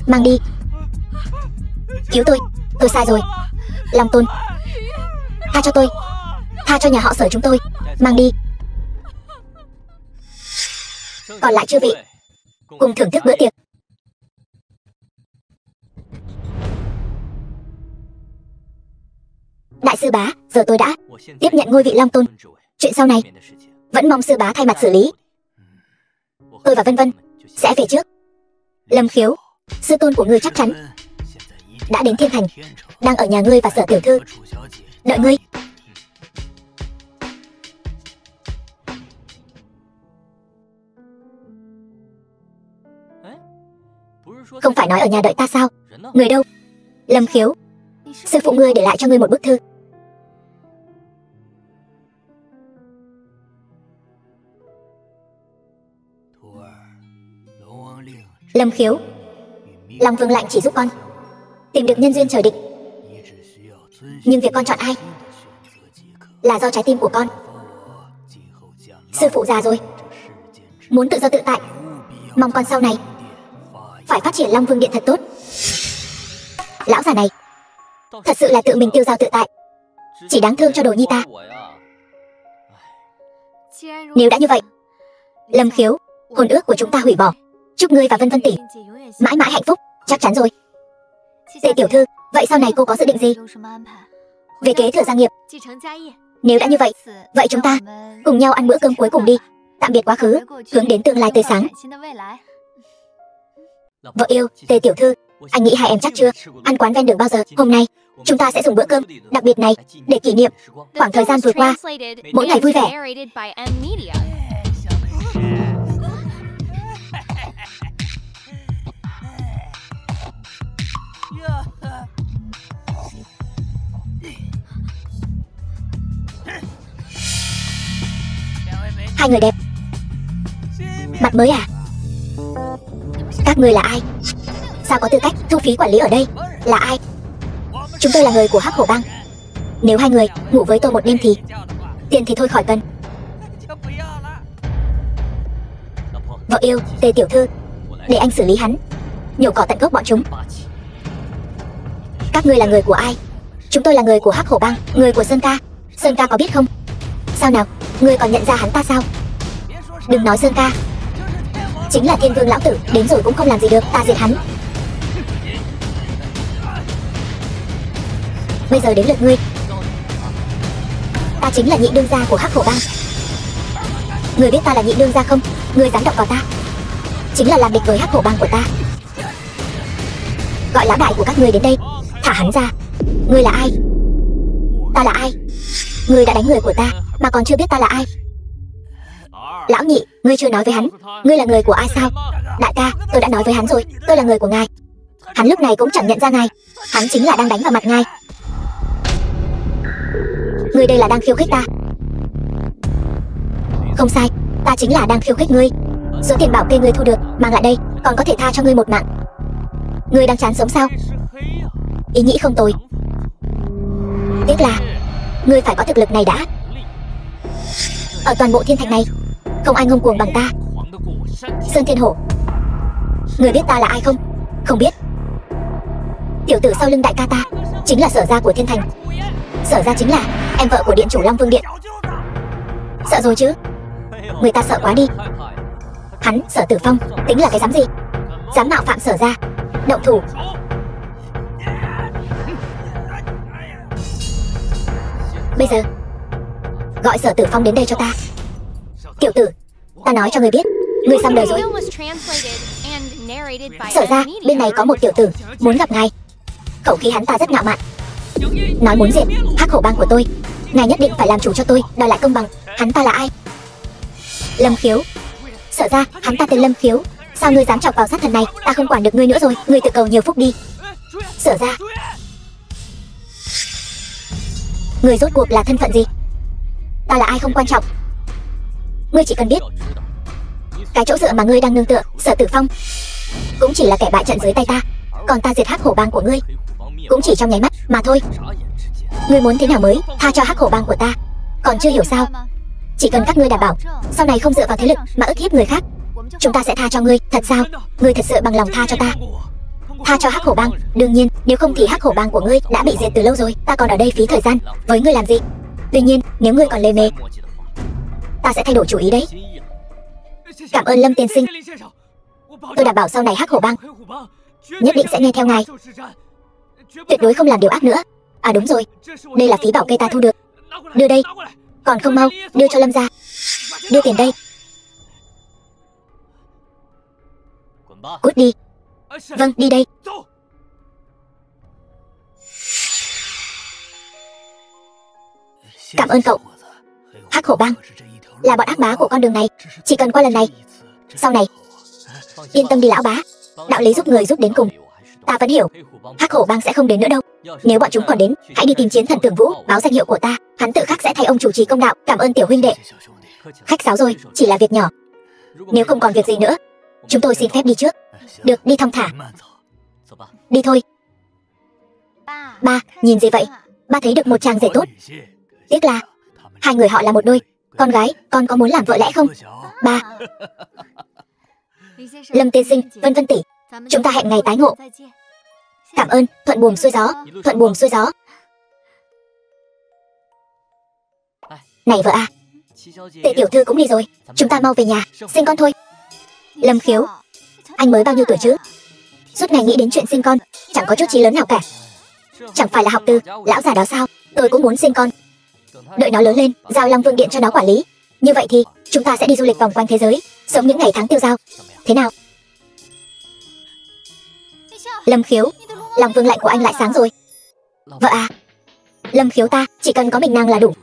Mang đi. Cứu tôi sai rồi. Long Tôn, tha cho tôi, tha cho nhà họ Sở chúng tôi. Mang đi. Còn lại chư vị cùng thưởng thức bữa tiệc. Đại sư bá, giờ tôi đã tiếp nhận ngôi vị Long Tôn. Chuyện sau này vẫn mong sư bá thay mặt xử lý. Tôi và Vân Vân sẽ về trước. Lâm Khiếu, sư tôn của ngươi chắc chắn đã đến Thiên Thành, đang ở nhà ngươi và Sở tiểu thư đợi ngươi. Không phải nói ở nhà đợi ta sao? Người đâu? Lâm Khiếu, sư phụ ngươi để lại cho ngươi một bức thư. Lâm Khiếu, Long Vương lạnh chỉ giúp con tìm được nhân duyên trời định, nhưng việc con chọn ai là do trái tim của con. Sư phụ già rồi, muốn tự do tự tại, mong con sau này phải phát triển Long Vương Điện thật tốt. Lão già này thật sự là tự mình tiêu dao tự tại, chỉ đáng thương cho đồ nhi ta. Nếu đã như vậy, Lâm Khiếu, hôn ước của chúng ta hủy bỏ. Chúc ngươi và Vân Vân tỷ mãi mãi hạnh phúc. Chắc chắn rồi. Tề tiểu thư, vậy sau này cô có dự định gì về kế thừa gia nghiệp? Nếu đã như vậy, vậy chúng ta cùng nhau ăn bữa cơm cuối cùng đi. Tạm biệt quá khứ, hướng đến tương lai tươi sáng. Vợ yêu, Tề tiểu thư, anh nghĩ hai em chắc chưa ăn quán ven đường bao giờ. Hôm nay chúng ta sẽ dùng bữa cơm đặc biệt này để kỷ niệm khoảng thời gian vừa qua, mỗi ngày vui vẻ. Hai người đẹp, mặt mới à? Các người là ai? Sao có tư cách thu phí quản lý ở đây? Là ai Chúng tôi là người của Hắc Hổ Bang. Nếu hai người ngủ với tôi một đêm thì tiền thì thôi khỏi cần. Vợ yêu, Tề tiểu thư, để anh xử lý hắn, nhổ cỏ tận gốc bọn chúng. Các ngươi là người của ai? Chúng tôi là người của Hắc Hổ Bang, người của Sơn Ca. Sơn Ca có biết không? Sao nào, ngươi còn nhận ra hắn ta sao? Đừng nói Sơn Ca, chính là Thiên Vương lão tử, đến rồi cũng không làm gì được, ta diệt hắn. Bây giờ đến lượt ngươi. Ta chính là nhị đương gia của Hắc Hổ Bang. Ngươi biết ta là nhị đương gia không? Ngươi dám động vào ta, chính là làm địch với Hắc Hổ Bang của ta. Gọi lão đại của các ngươi đến đây, thả hắn ra. Ngươi là ai? Ta là ai? Ngươi đã đánh người của ta mà còn chưa biết ta là ai? Lão nhị, ngươi chưa nói với hắn ngươi là người của ai sao? Đại ca, tôi đã nói với hắn rồi, tôi là người của ngài. Hắn lúc này cũng chẳng nhận ra ngài, hắn chính là đang đánh vào mặt ngài. Ngươi đây là đang khiêu khích ta. Không sai, ta chính là đang khiêu khích ngươi. Số tiền bảo kê ngươi thu được mang lại đây, còn có thể tha cho ngươi một mạng. Ngươi đang chán sống sao? Ý nghĩ không tồi. Tiếc là ngươi phải có thực lực này đã. Ở toàn bộ thiên thành này không ai ngông cuồng bằng ta. Sơn Thiên Hổ, ngươi biết ta là ai không? Không biết. Tiểu tử sau lưng đại ca ta chính là Sở gia của thiên thành. Sở gia chính là em vợ của điện chủ Long Vương Điện. Sợ rồi chứ? Người ta sợ quá đi. Hắn, Sở Tử Phong, tính là cái dám gì? Dám mạo phạm Sở gia, động thủ. Bây giờ gọi Sở Tử Phong đến đây cho ta. Tiểu tử, ta nói cho ngươi biết, ngươi xong đời rồi. Sở ra, bên này có một tiểu tử muốn gặp ngài. Khẩu khí hắn ta rất ngạo mạn, nói muốn diệt Hắc Hổ Bang của tôi. Ngài nhất định phải làm chủ cho tôi, đòi lại công bằng. Hắn ta là ai? Lâm Khiếu. Sở ra, hắn ta tên Lâm Khiếu. Sao ngươi dám chọc vào sát thần này? Ta không quản được ngươi nữa rồi, ngươi tự cầu nhiều phúc đi. Sở ra, ngươi rốt cuộc là thân phận gì? Ta là ai không quan trọng, ngươi chỉ cần biết cái chỗ dựa mà ngươi đang nương tựa, Sở Tử Phong, cũng chỉ là kẻ bại trận dưới tay ta. Còn ta diệt Hắc Hổ Bang của ngươi cũng chỉ trong nháy mắt mà thôi. Ngươi muốn thế nào mới tha cho Hắc Hổ Bang của ta? Còn chưa hiểu sao? Chỉ cần các ngươi đảm bảo sau này không dựa vào thế lực mà ức hiếp người khác, chúng ta sẽ tha cho ngươi. Thật sao? Ngươi thật sự bằng lòng tha cho ta, tha cho Hắc Hổ Bang? Đương nhiên, nếu không thì Hắc Hổ Bang của ngươi đã bị diệt từ lâu rồi. Ta còn ở đây phí thời gian với ngươi làm gì? Tuy nhiên, nếu ngươi còn lề mề, ta sẽ thay đổi chủ ý đấy. Cảm ơn Lâm tiên sinh. Tôi đảm bảo sau này Hắc Hổ Bang nhất định sẽ nghe theo ngài, tuyệt đối không làm điều ác nữa. À đúng rồi, đây là phí bảo kê ta thu được. Đưa đây. Còn không mau đưa cho Lâm gia. Đưa tiền đây. Cút đi. Vâng, đi đây. Cảm ơn cậu. Hắc Hổ Bang là bọn ác bá của con đường này. Chỉ cần qua lần này, sau này yên tâm đi lão bá. Đạo lý giúp người giúp đến cùng, ta vẫn hiểu. Hắc Hổ Bang sẽ không đến nữa đâu. Nếu bọn chúng còn đến, hãy đi tìm Chiến Thần Tưởng Vũ, báo danh hiệu của ta. Hắn tự khắc sẽ thay ông chủ trì công đạo. Cảm ơn tiểu huynh đệ. Khách sáo rồi, chỉ là việc nhỏ. Nếu không còn việc gì nữa, chúng tôi xin phép đi trước. Được, đi thong thả. Đi thôi. Ba, nhìn gì vậy? Ba thấy được một chàng rể tốt. Tiếc là hai người họ là một đôi. Con gái, con có muốn làm vợ lẽ không? Ba. Lâm tiên sinh, Vân Vân tỷ, chúng ta hẹn ngày tái ngộ. Cảm ơn, thuận buồm xuôi gió. Thuận buồm xuôi gió. Này vợ à, Tề tiểu thư cũng đi rồi, chúng ta mau về nhà sinh con thôi. Lâm Khiếu, anh mới bao nhiêu tuổi chứ? Suốt ngày nghĩ đến chuyện sinh con, chẳng có chút chí lớn nào cả. Chẳng phải là học từ lão già đó sao? Tôi cũng muốn sinh con, đợi nó lớn lên giao Long Vương Điện cho nó quản lý. Như vậy thì chúng ta sẽ đi du lịch vòng quanh thế giới, sống những ngày tháng tiêu dao. Thế nào? Lâm Khiếu, Long Vương lạnh của anh lại sáng rồi. Vợ à, Lâm Khiếu ta chỉ cần có mình nàng là đủ.